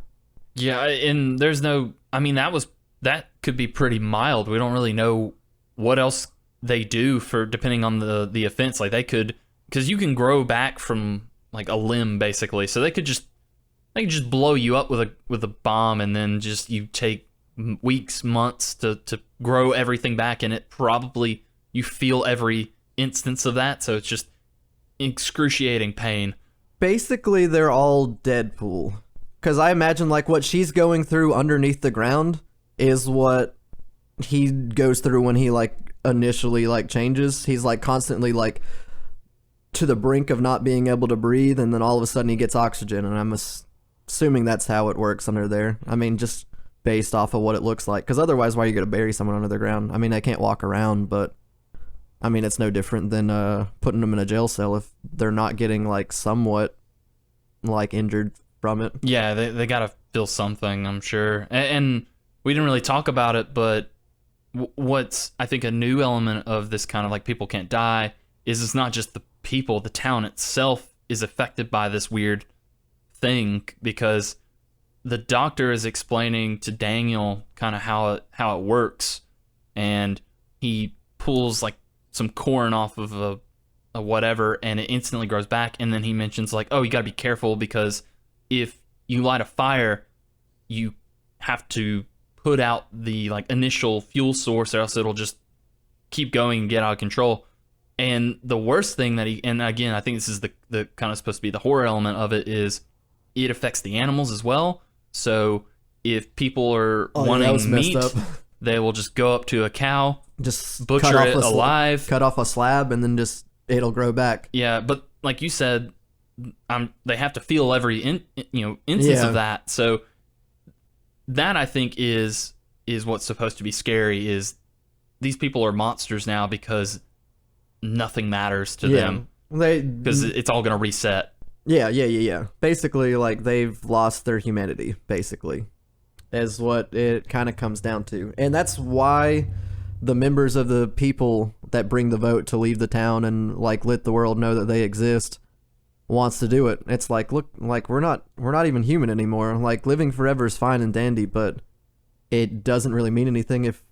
Yeah, and there's no, I mean, that could be pretty mild. We don't really know what else they do for depending on the offense. Like they could, because you can grow back from like a limb basically, so they could just blow you up with a bomb, and then just you take weeks, months to grow everything back, and it probably, you feel every instance of that, so it's just excruciating pain. Basically, they're all Deadpool, because I imagine like what she's going through underneath the ground is what he goes through when he like initially like changes. He's like constantly like to the brink of not being able to breathe, and then all of a sudden he gets oxygen, and I'm assuming that's how it works under there. I mean, just based off of what it looks like, because otherwise why are you going to bury someone under the ground? I mean, they can't walk around, but I mean, it's no different than putting them in a jail cell if they're not getting like somewhat like injured from it. Yeah, they gotta feel something, I'm sure. And we didn't really talk about it, but what's I think a new element of this kind of like people can't die is it's not just the people, the town itself is affected by this weird thing, because the doctor is explaining to Daniel kind of how it works, and he pulls like some corn off of a whatever, and it instantly grows back. And then he mentions like, oh, you got to be careful, because if you light a fire, you have to put out the like initial fuel source, or else it'll just keep going and get out of control. And the worst thing that and again, I think this is the kind of supposed to be the horror element of it, is it affects the animals as well. So if people are wanting meat, they will just go up to a cow, just butcher it alive, cut off a slab, and then just it'll grow back. Yeah, but like you said, they have to feel every instance of that. So that I think is what's supposed to be scary, is these people are monsters now because nothing matters to them, because it's all going to reset. Yeah. Basically, like, they've lost their humanity, basically, is what it kind of comes down to. And that's why the members of the people that bring the vote to leave the town and, like, let the world know that they exist wants to do it. It's like, look, like, we're not even human anymore. Like, living forever is fine and dandy, but it doesn't really mean anything if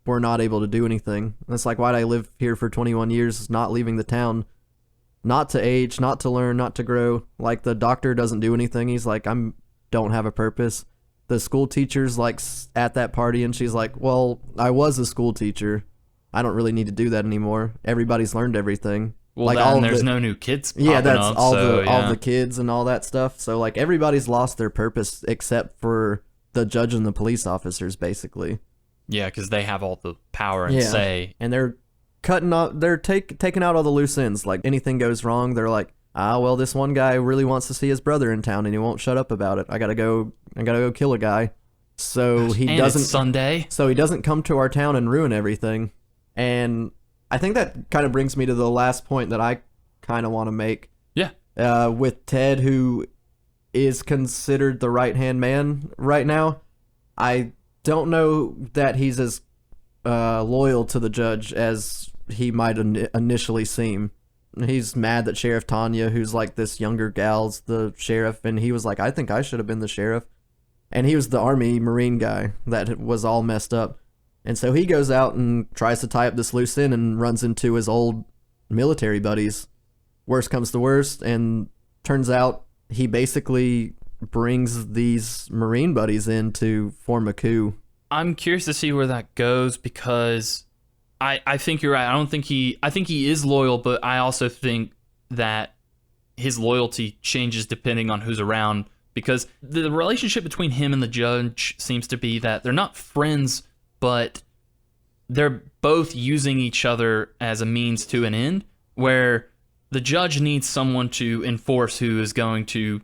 we're not able to do anything. It's like, why'd I live here for 21 years not leaving the town not to age, not to learn, not to grow. Like, the doctor doesn't do anything. He's like, don't have a purpose. The school teacher's like at that party, and she's like, well, I was a school teacher. I don't really need to do that anymore. Everybody's learned everything. Well, like, there's no new kids popping yeah, that's up, all so, all the kids and all that stuff. So, like, everybody's lost their purpose except for the judge and the police officers, basically. Yeah, because they have all the power and say. And they're cutting out, they're taking out all the loose ends. Like, anything goes wrong, they're like, well, this one guy really wants to see his brother in town, and he won't shut up about it. I gotta go kill a guy. So he doesn't. It's Sunday. So he doesn't come to our town and ruin everything. And I think that kind of brings me to the last point that I kind of want to make. Yeah. With Ted, who is considered the right-hand man right now, I don't know that he's as loyal to the judge as he might initially seem. He's mad that Sheriff Tanya, who's like this younger gal's the sheriff, and he was like, I think I should have been the sheriff. And he was the Army Marine guy that was all messed up. And so he goes out and tries to tie up this loose end and runs into his old military buddies. Worst comes to worst, and turns out he basically brings these Marine buddies in to form a coup. I'm curious to see where that goes, because I think you're right. I think he is loyal, but I also think that his loyalty changes depending on who's around, because the relationship between him and the judge seems to be that they're not friends, but they're both using each other as a means to an end, where the judge needs someone to enforce who is going to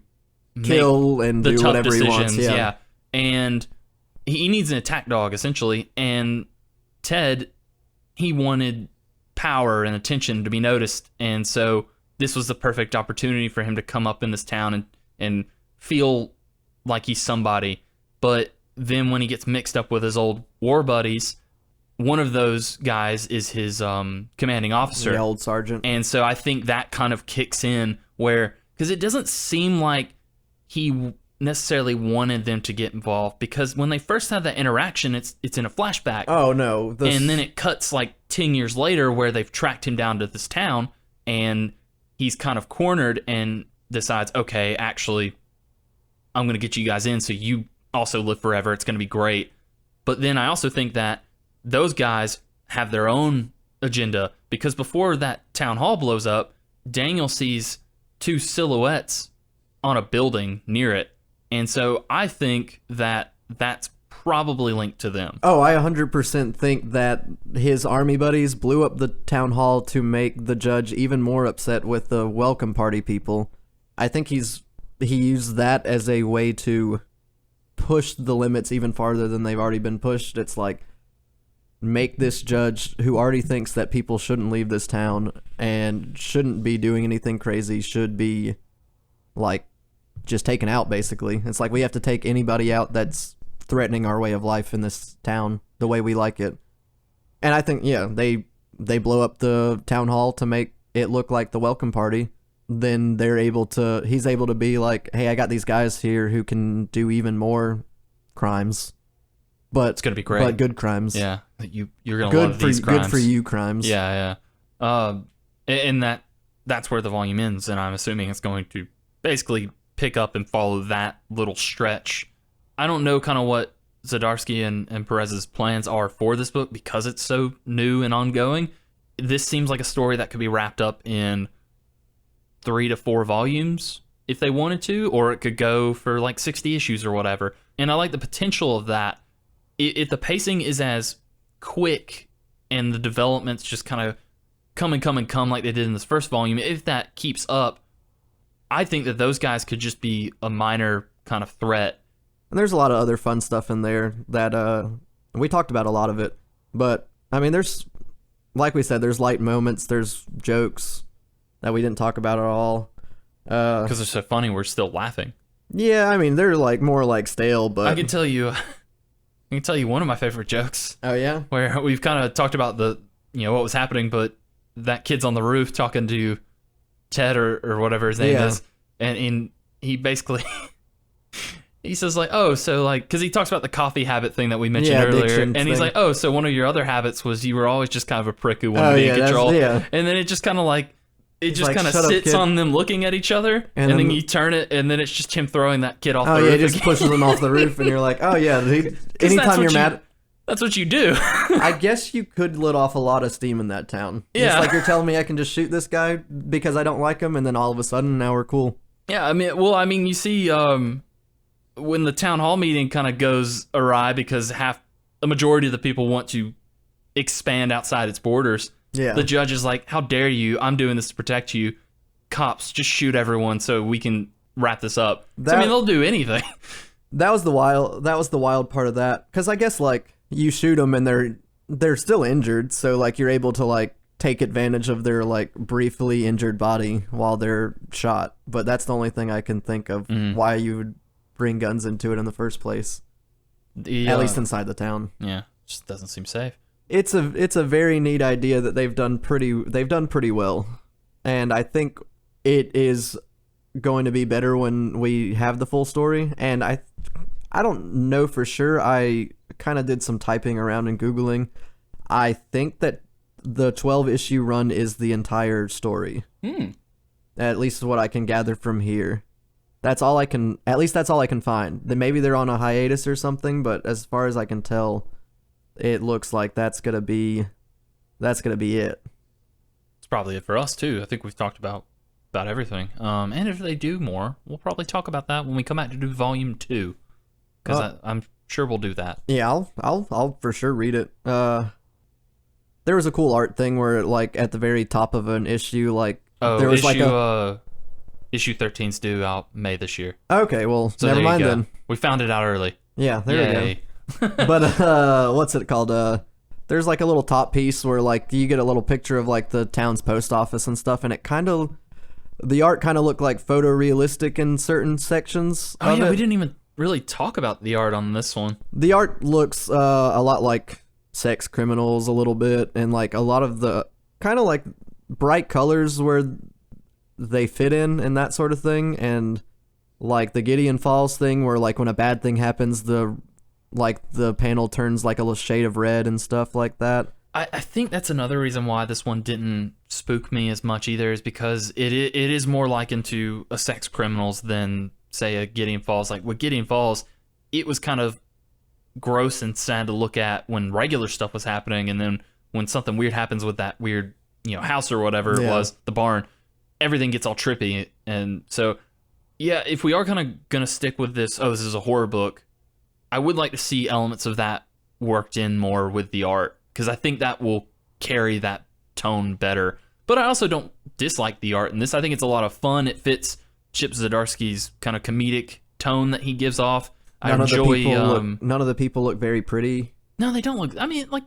kill and do whatever he wants. Yeah. And he needs an attack dog, essentially. And Ted, he wanted power and attention to be noticed. And so this was the perfect opportunity for him to come up in this town and feel like he's somebody. But then when he gets mixed up with his old war buddies, one of those guys is his commanding officer. The old sergeant. And so I think that kind of kicks in where, because it doesn't seem like he necessarily wanted them to get involved, because when they first have that interaction, it's in a flashback. Oh, no. And then it cuts like 10 years later where they've tracked him down to this town, and he's kind of cornered and decides, okay, actually, I'm going to get you guys in so you also live forever. It's going to be great. But then I also think that those guys have their own agenda, because before that town hall blows up, Daniel sees two silhouettes on a building near it. And so I think that that's probably linked to them. Oh, I 100% think that his army buddies blew up the town hall to make the judge even more upset with the welcome party people. I think he used that as a way to push the limits even farther than they've already been pushed. It's like, make this judge, who already thinks that people shouldn't leave this town and shouldn't be doing anything crazy, should be like just taken out, basically. It's like, we have to take anybody out that's threatening our way of life in this town the way we like it. And I think, yeah, they blow up the town hall to make it look like the welcome party. Then he's able to be like, hey, I got these guys here who can do even more crimes. But it's gonna be great. But good crimes. Yeah, you're gonna love these crimes. Good for you crimes. Yeah. And that's where the volume ends, and I'm assuming it's going to basically pick up and follow that little stretch. I don't know kind of what Zdarsky and Pérez's plans are for this book, because it's so new and ongoing. This seems like a story that could be wrapped up in 3 to 4 volumes if they wanted to, or it could go for like 60 issues or whatever. And I like the potential of that. If the pacing is as quick and the developments just kind of come like they did in this first volume, if that keeps up, I think that those guys could just be a minor kind of threat. And there's a lot of other fun stuff in there that we talked about a lot of it. But, I mean, there's, like we said, there's light moments, there's jokes that we didn't talk about at all. Because they're so funny, we're still laughing. Yeah, I mean, they're like more like stale, but... I can tell you one of my favorite jokes. Oh, yeah? Where we've kind of talked about what was happening, but that kid's on the roof talking to Ted or whatever his name is. And he basically, he says like, oh, so like, because he talks about the coffee habit thing that we mentioned earlier. And he's like, oh, so one of your other habits was you were always just kind of a prick who wanted to be in control. Yeah. And then it just kind of like it just like, kind of "Shut up, sits kid." on them looking at each other, and then you turn it, and then it's just him throwing that kid off the Oh roof. yeah, just again. pushes them off the roof, and you're like, oh yeah. 'Cause Anytime you're mad, that's what you do. I guess you could let off a lot of steam in that town. Yeah. It's like you're telling me I can just shoot this guy because I don't like him, and then all of a sudden now we're cool. Yeah, I mean, you see, when the town hall meeting kind of goes awry because a majority of the people want to expand outside its borders. Yeah. The judge is like, "How dare you? I'm doing this to protect you. Cops, just shoot everyone so we can wrap this up." So, I mean, they'll do anything. That was the wild part of that, because I guess like you shoot them and they're still injured, so like you're able to like take advantage of their like briefly injured body while they're shot. But that's the only thing I can think of why you would bring guns into it in the first place. At least inside the town. Yeah, just doesn't seem safe. It's a very neat idea that they've done pretty well, and I think it is going to be better when we have the full story. And I don't know for sure. I kind of did some typing around and Googling. I think that the 12-issue run is the entire story. At least what I can gather from here. That's all I can find. Then maybe they're on a hiatus or something, but as far as I can tell, it looks like that's gonna be it. It's probably it for us too. I think we've talked about everything. And if they do more, we'll probably talk about that when we come back to do volume 2, because I'm sure we'll do that. Yeah, I'll for sure read it. There was a cool art thing where like at the very top of an issue, like there was issue 13's due out May this year. Okay, well, So never there you mind go. then. We found it out early. Yeah, there we go. Yay. But what's it called? There's like a little top piece where like you get a little picture of like the town's post office and stuff, and the art kind of looked like photorealistic in certain sections. Oh of yeah, it. we didn't even really talk about the art on this one. The art looks a lot like Sex Criminals a little bit, and like a lot of the kind of like bright colors where they fit in and that sort of thing, and like the Gideon Falls thing where like when a bad thing happens, the panel turns like a little shade of red and stuff like that. I think that's another reason why this one didn't spook me as much either, is because it is more likened to a Sex Criminals than, say, a Gideon Falls. Like with Gideon Falls, it was kind of gross and sad to look at when regular stuff was happening, and then when something weird happens with that weird, house or whatever it was, the barn, everything gets all trippy. And so, yeah, if we are kind of gonna stick with this is a horror book, I would like to see elements of that worked in more with the art, because I think that will carry that tone better. But I also don't dislike the art in this. I think it's a lot of fun. It fits Chip Zdarsky's kind of comedic tone that he gives off. None of the people look very pretty. No, they don't look. I mean, like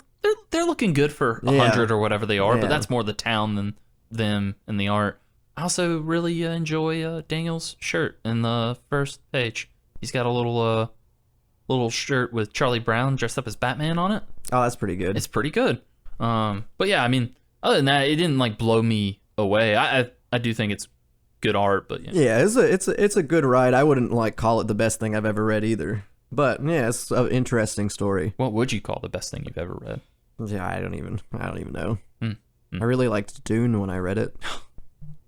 they're looking good for 100 or whatever they are, but that's more the town than them and the art. I also really enjoy Daniel's shirt in the first page. He's got a little shirt with Charlie Brown dressed up as Batman on it. Oh, that's pretty good. It's pretty good. But yeah, I mean, other than that, it didn't like blow me away. I do think it's good art, but yeah, it's a good ride. I wouldn't like call it the best thing I've ever read either. But yeah, it's an interesting story. What would you call the best thing you've ever read? Yeah, I don't even know. I really liked Dune when I read it.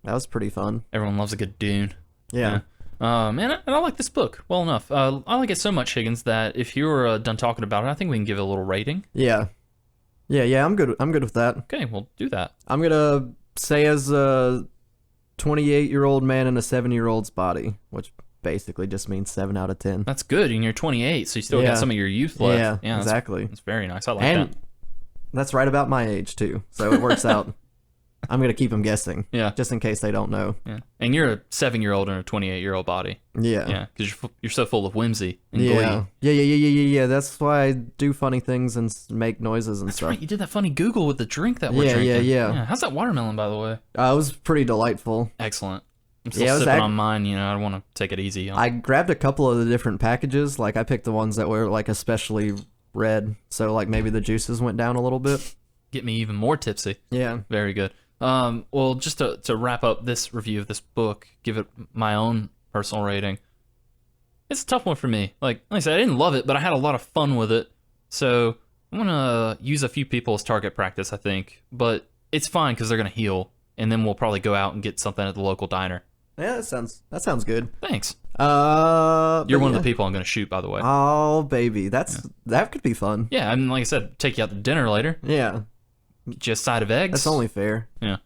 That was pretty fun. Everyone loves a good Dune. Yeah. And I like this book well enough. I like it so much, Higgins, that if you're done talking about it, I think we can give it a little rating. Yeah. I'm good with that. Okay, we'll do that. I'm gonna say as a 28-year-old man in a 7-year-old's body, which basically just means 7 out of 10. That's good, and you're 28, so you still got some of your youth left. Yeah, exactly. That's very nice. I like that. That's right about my age too, so it works out. I'm gonna keep them guessing. Yeah. Just in case they don't know. Yeah. And you're a 7-year-old in a 28-year-old body. Yeah. Yeah. Because you're so full of whimsy and glee. Yeah. That's why I do funny things and make noises and That's stuff. right. You did that funny Google with the drink that we're drinking. Yeah. How's that watermelon, by the way? It was pretty delightful. Excellent. I'm still sipping on mine. I don't want to take it easy. I grabbed a couple of the different packages. Like I picked the ones that were like especially red, so like maybe the juices went down a little bit. Get me even more tipsy. Yeah. Very good. Well, just to wrap up this review of this book, give it my own personal rating. It's a tough one for me. Like I said, I didn't love it, but I had a lot of fun with it. So I'm gonna use a few people as target practice, I think. But it's fine because they're gonna heal and then we'll probably go out and get something at the local diner. Yeah, that sounds good. Thanks. You're one of the people I'm going to shoot, by the way. Oh, baby. That could be fun. Yeah, I mean, like I said, take you out to dinner later. Yeah. Get you a side of eggs. That's only fair. Yeah.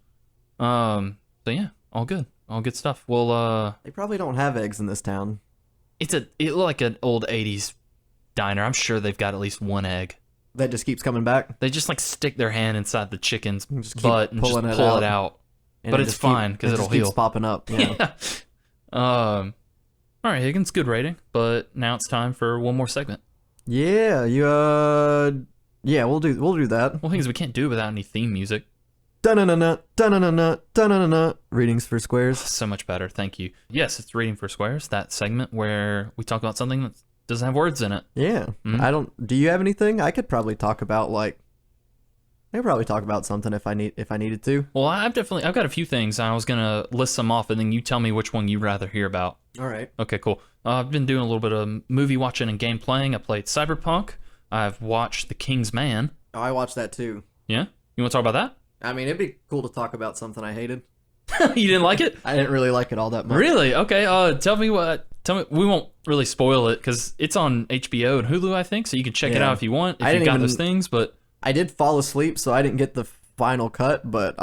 So yeah, all good. All good stuff. Well, they probably don't have eggs in this town. It looked like an old 80s diner. I'm sure they've got at least one egg. That just keeps coming back? They just like stick their hand inside the chicken's butt and just pull it out. But it's fine because it'll heal. Keeps popping up. Yeah. All right, Higgins, good rating. But now it's time for one more segment. Yeah, yeah, we'll do that. Well, Higgins, we can't do it without any theme music. Dun-dun-dun-dun, dun-dun-dun-dun, dun-dun-dun-dun. Readings for Squares. So much better, thank you. Yes, it's Reading for Squares, that segment where we talk about something that doesn't have words in it. Yeah. Mm-hmm. Do you have anything? I could probably talk about something if I needed to. Well, I've got a few things. I was gonna list some off, and then you tell me which one you'd rather hear about. All right. Okay, cool. I've been doing a little bit of movie watching and game playing. I played Cyberpunk. I've watched The King's Man. Oh, I watched that too. Yeah? You want to talk about that? I mean, it'd be cool to talk about something I hated. You didn't like it? I didn't really like it all that much. Really? Okay. Tell me. We won't really spoil it because it's on HBO and Hulu, I think, so you can check it out if you want. If you've got those things, but I did fall asleep, so I didn't get the final cut. But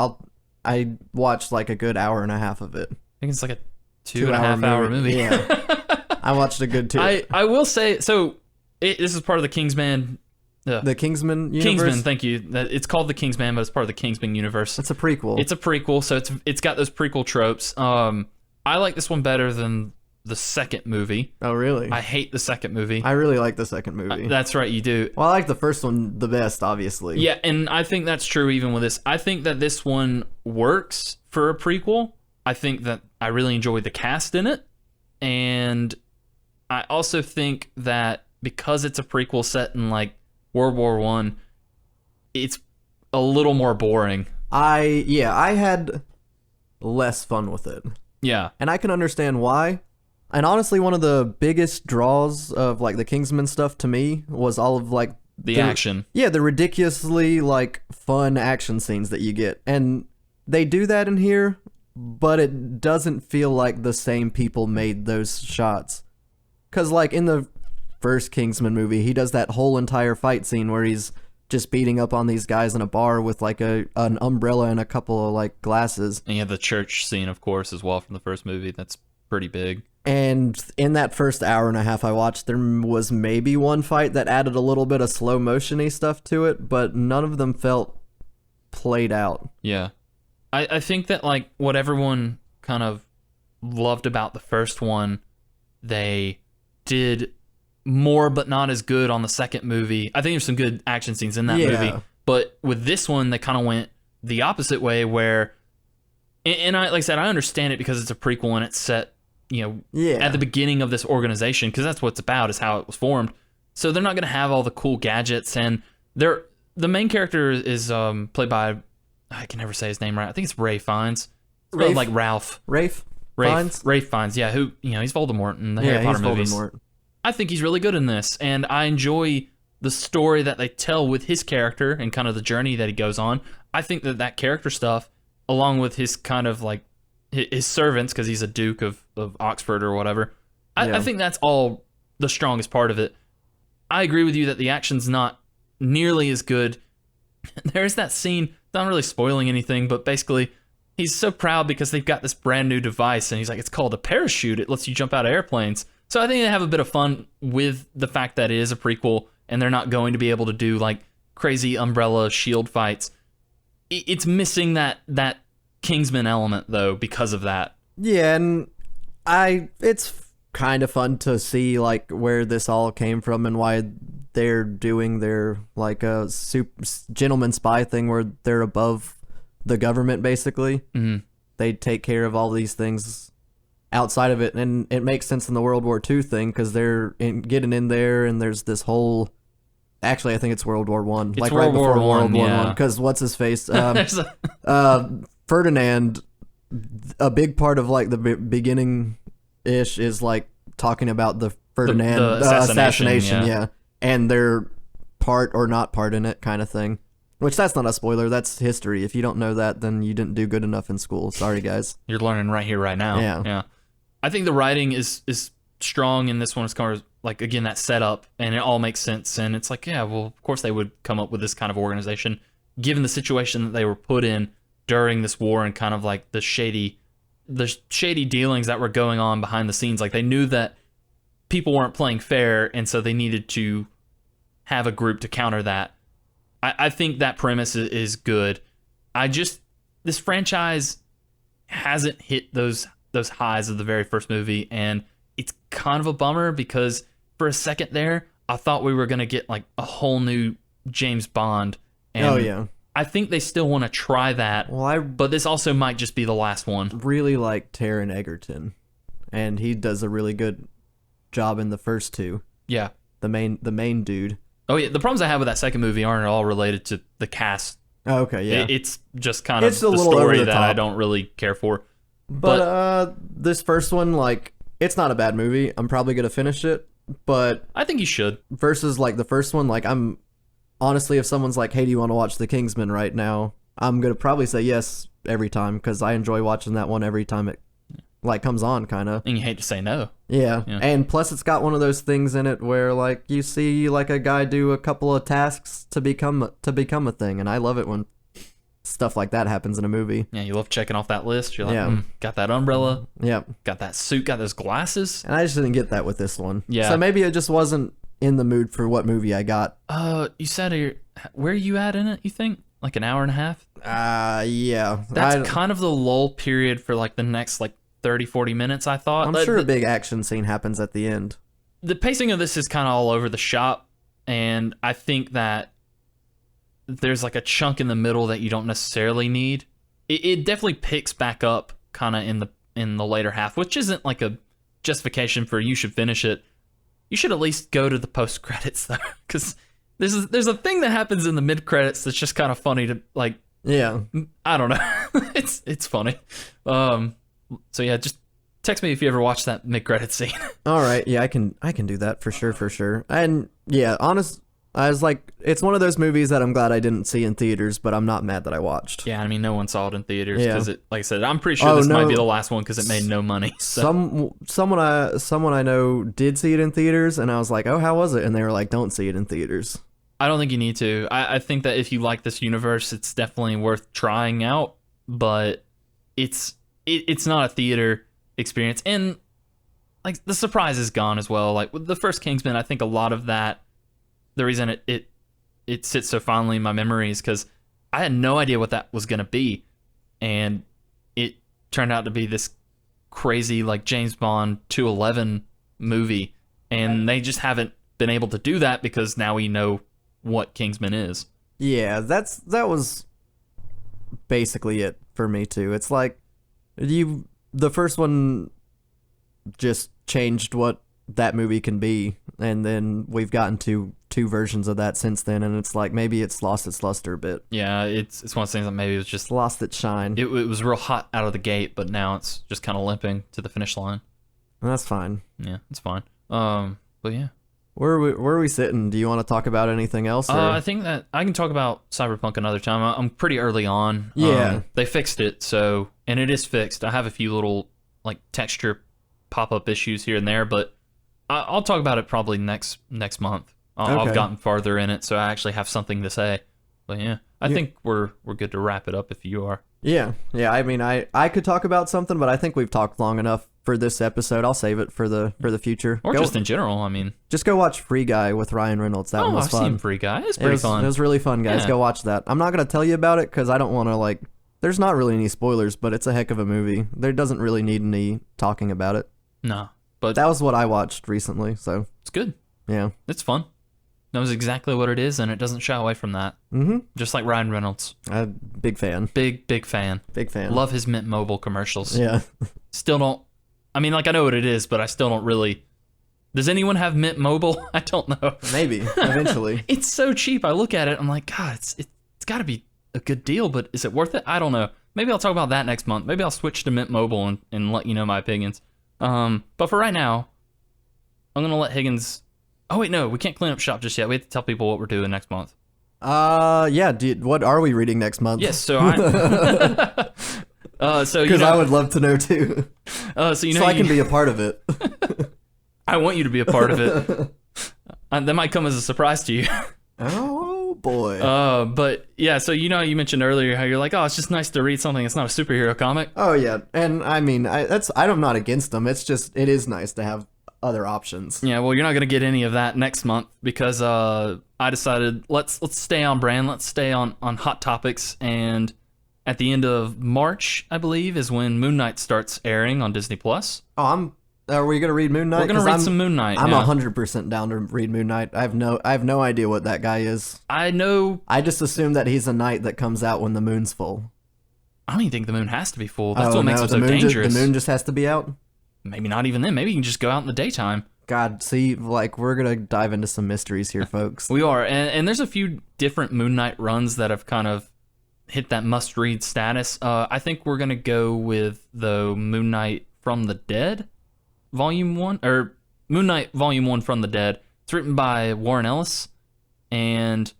I watched like a good hour and a half of it. I think it's like a 2.5 hour movie. Yeah. I watched a good 2. I will say so. This is part of the Kingsman. The Kingsman universe? Kingsman, thank you. It's called the Kingsman, but it's part of the Kingsman universe. It's a prequel. It's a prequel, so it's got those prequel tropes. I like this one better than the second movie. Oh, really? I hate the second movie. I really like the second movie. That's right, you do. Well, I like the first one the best, obviously. Yeah, and I think that's true even with this. I think that this one works for a prequel. I think that I really enjoyed the cast in it. And I also think that because it's a prequel set in like World War I, it's a little more boring. I had less fun with it. Yeah. And I can understand why. And honestly, one of the biggest draws of like the Kingsman stuff to me was all of like the action. Yeah, the ridiculously like fun action scenes that you get. And they do that in here, but it doesn't feel like the same people made those shots. 'Cause like in the first Kingsman movie, he does that whole entire fight scene where he's just beating up on these guys in a bar with like an umbrella and a couple of like glasses. And you have the church scene, of course, as well from the first movie. That's pretty big. And in that first hour and a half I watched, there was maybe one fight that added a little bit of slow motion-y stuff to it, but none of them felt played out. Yeah. I think that like what everyone kind of loved about the first one, they did more but not as good on the second movie. I think there's some good action scenes in that movie, but with this one they kind of went the opposite way where, and I like I said, I understand it because it's a prequel and it's set, at the beginning of this organization, because that's what it's about, is how it was formed. So they're not going to have all the cool gadgets, and the main character is played by, I can never say his name right. I think it's Ray Fiennes. Rafe? Like Ralph. Rafe Fiennes, yeah, who, he's Voldemort in the Harry Potter movies. Voldemort. I think he's really good in this, and I enjoy the story that they tell with his character and kind of the journey that he goes on. I think that character stuff, along with his kind of like his servants, because he's a Duke of Oxford or whatever, I think that's all the strongest part of it. I agree with you that the action's not nearly as good. There's that scene, not really spoiling anything, but basically he's so proud because they've got this brand new device, and he's like, it's called a parachute. It lets you jump out of airplanes. So I think they have a bit of fun with the fact that it is a prequel, and they're not going to be able to do like crazy umbrella shield fights. It's missing that Kingsman element though because of that. Yeah, and it's kind of fun to see like where this all came from and why they're doing their like a gentleman spy thing where they're above the government basically. Mm-hmm. They take care of all these things outside of it, and it makes sense in the World War II thing because they're getting in there, and there's this whole. Actually, I think it's World War One, like World right before War World War yeah. One. Because what's his face? Ferdinand. A big part of like the beginning ish is like talking about the Ferdinand the assassination, yeah, and they're part or not part in it kind of thing. Which that's not a spoiler. That's history. If you don't know that, then you didn't do good enough in school. Sorry, guys. You're learning right here, right now. Yeah. I think the writing is strong in this one. It's kind of like, again, that setup, and it all makes sense. And it's like, yeah, well, of course they would come up with this kind of organization, given the situation that they were put in during this war and kind of like the shady dealings that were going on behind the scenes. Like, they knew that people weren't playing fair, and so they needed to have a group to counter that. I think that premise is good. This franchise hasn't hit those highs of the very first movie, and it's kind of a bummer because for a second there, I thought we were going to get like a whole new James Bond. And Oh, yeah. I think they still want to try that, but this also might just be the last one. Really like Taron Egerton, and he does a really good job in the first two. Yeah. The main dude. Oh, yeah. The problems I have with that second movie aren't all related to the cast. Oh, okay, yeah. It's just kind of It's a the little story over the that I top. don't really care for. But this first one, like, it's not a bad movie. I'm probably gonna finish it, but I think you should. versus like the first one, like, I'm honestly, if someone's like, "Hey, do you want to watch The Kingsman right now?" I'm gonna probably say yes every time because I enjoy watching that one every time it like comes on, kind of. And you hate to say no. Yeah, and plus it's got one of those things in it where like you see like a guy do a couple of tasks to become a thing, and I love it when stuff like that happens in a movie. Yeah, you love checking off that list. You're like, Yeah. got that umbrella, Yep. got that suit, got those glasses. And I just didn't get that with this one. Yeah. So maybe it just wasn't in the mood for what movie I got. You said where are you at in it, you think? Like an hour and a half? Yeah. That's kind of the lull period for like the next like 30, 40 minutes, I thought. I'm sure a big action scene happens at the end. The pacing of this is kind of all over the shop, and I think that there's like a chunk in the middle that you don't necessarily need. It definitely picks back up kind of in the later half, which isn't like a justification for you should finish it. You should at least go to the post credits though, because there's a thing that happens in the mid credits that's just kind of funny to like. Yeah. I don't know. it's funny. So yeah, just text me if you ever watch that mid credit scene. All right. Yeah, I can do that for sure. And yeah, I was like, it's one of those movies that I'm glad I didn't see in theaters, but I'm not mad that I watched. Yeah, I mean, no one saw it in theaters Yeah. because like I said, I'm pretty sure this might be the last one because it made no money. So. Someone I know did see it in theaters, and I was like, oh, how was it? And they were like, don't see it in theaters. I don't think you need to. I think that if you like this universe, it's definitely worth trying out, but it's not a theater experience. And like the surprise is gone as well. Like with the first Kingsman, I think a lot of that, the reason it sits so fondly in my memory is because I had no idea what that was going to be. And it turned out to be this crazy like James Bond 211 movie. And they just haven't been able to do that because now we know what Kingsman is. Yeah, that was basically it for me too. It's like the first one just changed what that movie can be, and then we've gotten to two versions of that since then, and it's like maybe it's lost its luster a bit. Yeah, it's one of those things that maybe it was just Lost its shine. it was real hot out of the gate, but now it's just kind of limping to the finish line. And that's fine. Yeah, it's fine. But yeah. Where are we sitting? Do you want to talk about anything else? Or? I think that I can talk about Cyberpunk another time. I'm pretty early on. Yeah. They fixed it, and it is fixed. I have a few little like texture pop-up issues here and there, but I'll talk about it probably next month. Okay. I've gotten farther in it, so I actually have something to say. But yeah, I think we're good to wrap it up if you are. Yeah. I mean, I could talk about something, but I think we've talked long enough for this episode. I'll save it for the future. Or just in general, I mean. Just go watch Free Guy with Ryan Reynolds. That one was I've fun. seen Free Guy. It's pretty fun. It was really fun, guys. Yeah. Go watch that. I'm not going to tell you about it because I don't want to, like, there's not really any spoilers, but it's a heck of a movie. There doesn't really need any talking about it. No, but That was what I watched recently, so, it's good. yeah. It's fun. Knows exactly what it is, and it doesn't shy away from that. Mm-hmm. Just like Ryan Reynolds. Big fan. Big fan. Big fan. Love his Mint Mobile commercials. Yeah. Still don't. I mean, like, I know what it is, but I still don't really. Does anyone have Mint Mobile? I don't know. Maybe, eventually. It's so cheap. I look at it, I'm like, God, it's got to be a good deal, but is it worth it? I don't know. Maybe I'll talk about that next month. Maybe I'll switch to Mint Mobile and let you know my opinions. But for right now, I'm going to let Higgins. Oh, wait, no, we can't clean up shop just yet. We have to tell people what we're doing next month. Yeah, dude, what are we reading next month? Yes, so I. Because I would love to know too. So I can be a part of it. I want you to be a part of it. That might come as a surprise to you. Oh boy. But yeah, so you mentioned earlier how you're like, oh, it's just nice to read something that's not a superhero comic. Oh yeah, and I mean, I'm not against them. It's just it is nice to have other options. Yeah, well, you're not gonna get any of that next month because I decided let's stay on brand, let's stay on hot topics, and at the end of March, I believe, is when Moon Knight starts airing on Disney Plus. Oh, are we gonna read Moon Knight? We're gonna read some Moon Knight. I'm 100% down to read Moon Knight. I have no idea what that guy is. I know. I just assume that he's a knight that comes out when the moon's full. I don't even think the moon has to be full. That's what makes him so The dangerous. moon just has to be out? Maybe not even then. Maybe you can just go out in the daytime. God, see, like, we're gonna dive into some mysteries here, folks. We are, and there's a few different Moon Knight runs that have kind of hit that must-read status. I think we're gonna go with the Moon Knight from the Dead, Volume 1, or Moon Knight Volume 1 from the Dead. It's written by Warren Ellis, and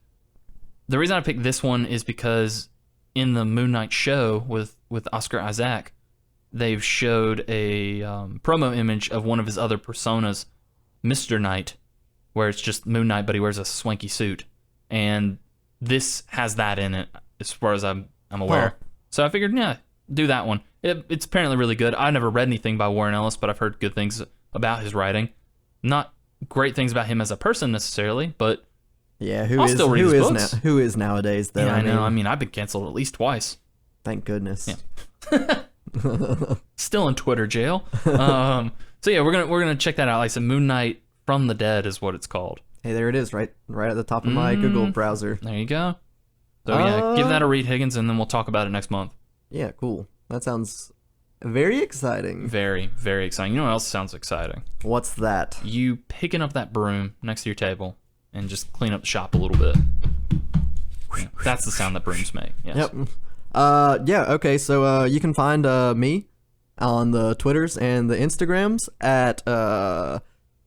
the reason I picked this one is because in the Moon Knight show with Oscar Isaac, they've showed a promo image of one of his other personas, Mr. Knight, where it's just Moon Knight, but he wears a swanky suit. And this has that in it, as far as I'm aware. Huh. So I figured, yeah, do that one. It's apparently really good. I never read anything by Warren Ellis, but I've heard good things about his writing. Not great things about him as a person necessarily, but yeah, I'll still read his books. Who is nowadays, though? Yeah, I know. I mean, I've been canceled at least twice. Thank goodness. Yeah. Still in Twitter jail. So yeah, we're gonna check that out. Like I said, Moon Knight from the Dead is what it's called. Hey, there it is, right at the top of my Google browser. There you go. So yeah, give that a read, Higgins, and then we'll talk about it next month. Yeah, cool. That sounds very exciting. Very, very exciting. You know what else sounds exciting? What's that? You picking up that broom next to your table and just clean up the shop a little bit. Yeah, that's the sound that brooms make. Yes. Yep. Yeah, okay, so you can find me on the Twitters and the Instagrams at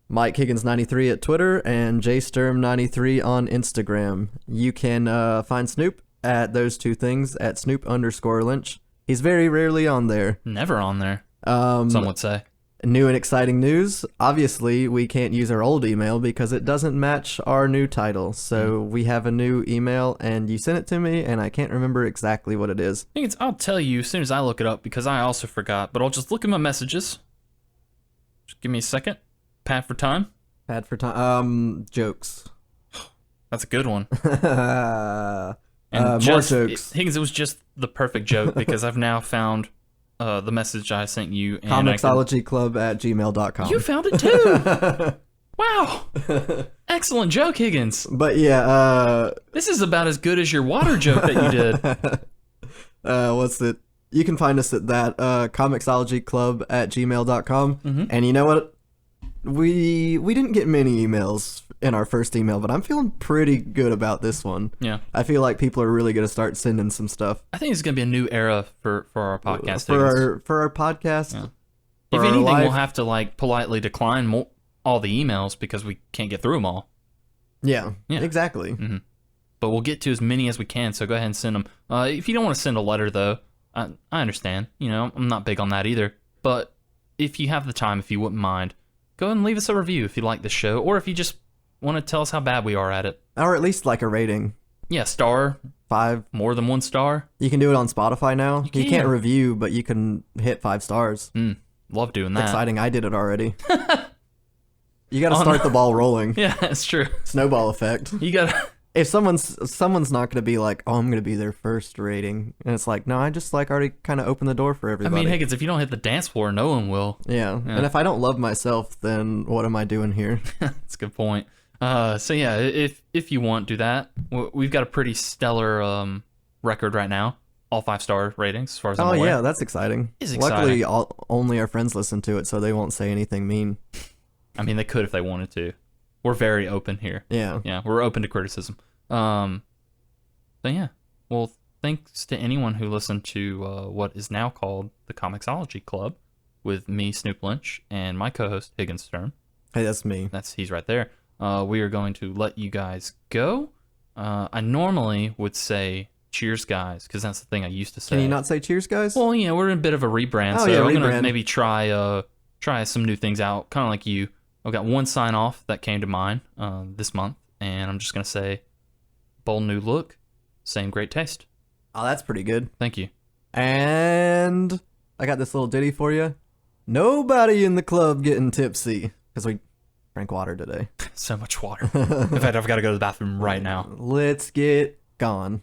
Mike Higgins93 at Twitter and JSturm93 on Instagram. You can find Snoop at those two things at Snoop_Lynch. He's very rarely on there. Never on there, some would say. New and exciting news. Obviously, we can't use our old email because it doesn't match our new title. So we have a new email, and you sent it to me, and I can't remember exactly what it is. I'll tell you as soon as I look it up because I also forgot, but I'll just look at my messages. Just give me a second. Pad for time. Jokes. That's a good one. More jokes. Higgins, it was just the perfect joke because I've now found the message I sent you. And Comixology Club at gmail.com. You found it too. Wow. Excellent joke, Higgins. But yeah, this is about as good as your water joke that you did. What's it? You can find us at that Comixology Club at gmail.com. Mm-hmm. And you know what? We didn't get many emails in our first email, but I'm feeling pretty good about this one. Yeah. I feel like people are really going to start sending some stuff. I think it's going to be a new era for our podcast. For our podcast. Yeah. If anything, we'll have to like politely decline all the emails because we can't get through them all. Yeah. Exactly. Mm-hmm. But we'll get to as many as we can, so go ahead and send them. If you don't want to send a letter, though, I understand. I'm not big on that either. But if you have the time, if you wouldn't mind, go ahead and leave us a review if you like the show, or if you just want to tell us how bad we are at it. Or at least like a rating. Yeah, star. 5. More than 1 star. You can do it on Spotify now. You can't review, but you can hit 5 stars. Love doing that. Exciting. I did it already. You got to start the ball rolling. Yeah, that's true. Snowball effect. You got to... If someone's not going to be like, oh, I'm going to be their first rating. And it's like, no, I just like already kind of opened the door for everybody. I mean, Higgins, if you don't hit the dance floor, no one will. Yeah. And if I don't love myself, then what am I doing here? That's a good point. So yeah, if you want, do that. We've got a pretty stellar record right now. All 5-star ratings, as far as I'm aware. Oh yeah, that's exciting. It's exciting. Luckily, only our friends listen to it, so they won't say anything mean. I mean, they could if they wanted to. We're very open here. Yeah. Yeah, we're open to criticism. So yeah. Well, thanks to anyone who listened to what is now called the Comixology Club with me, Snoop Lynch, and my co-host, Higgins Stern. Hey, that's me. He's right there. We are going to let you guys go. I normally would say cheers, guys, because that's the thing I used to say. Can you not say cheers, guys? Well, we're in a bit of a rebrand, Oh, so yeah, I'm gonna rebrand. maybe try some new things out, kind of like you. I've got one sign off that came to mind this month, and I'm just gonna say, bold new look, same great taste. Oh, that's pretty good. Thank you. And I got this little ditty for you. Nobody in the club getting tipsy because we drank water today. So much water. In fact, I've got to go to the bathroom right now. Let's get gone.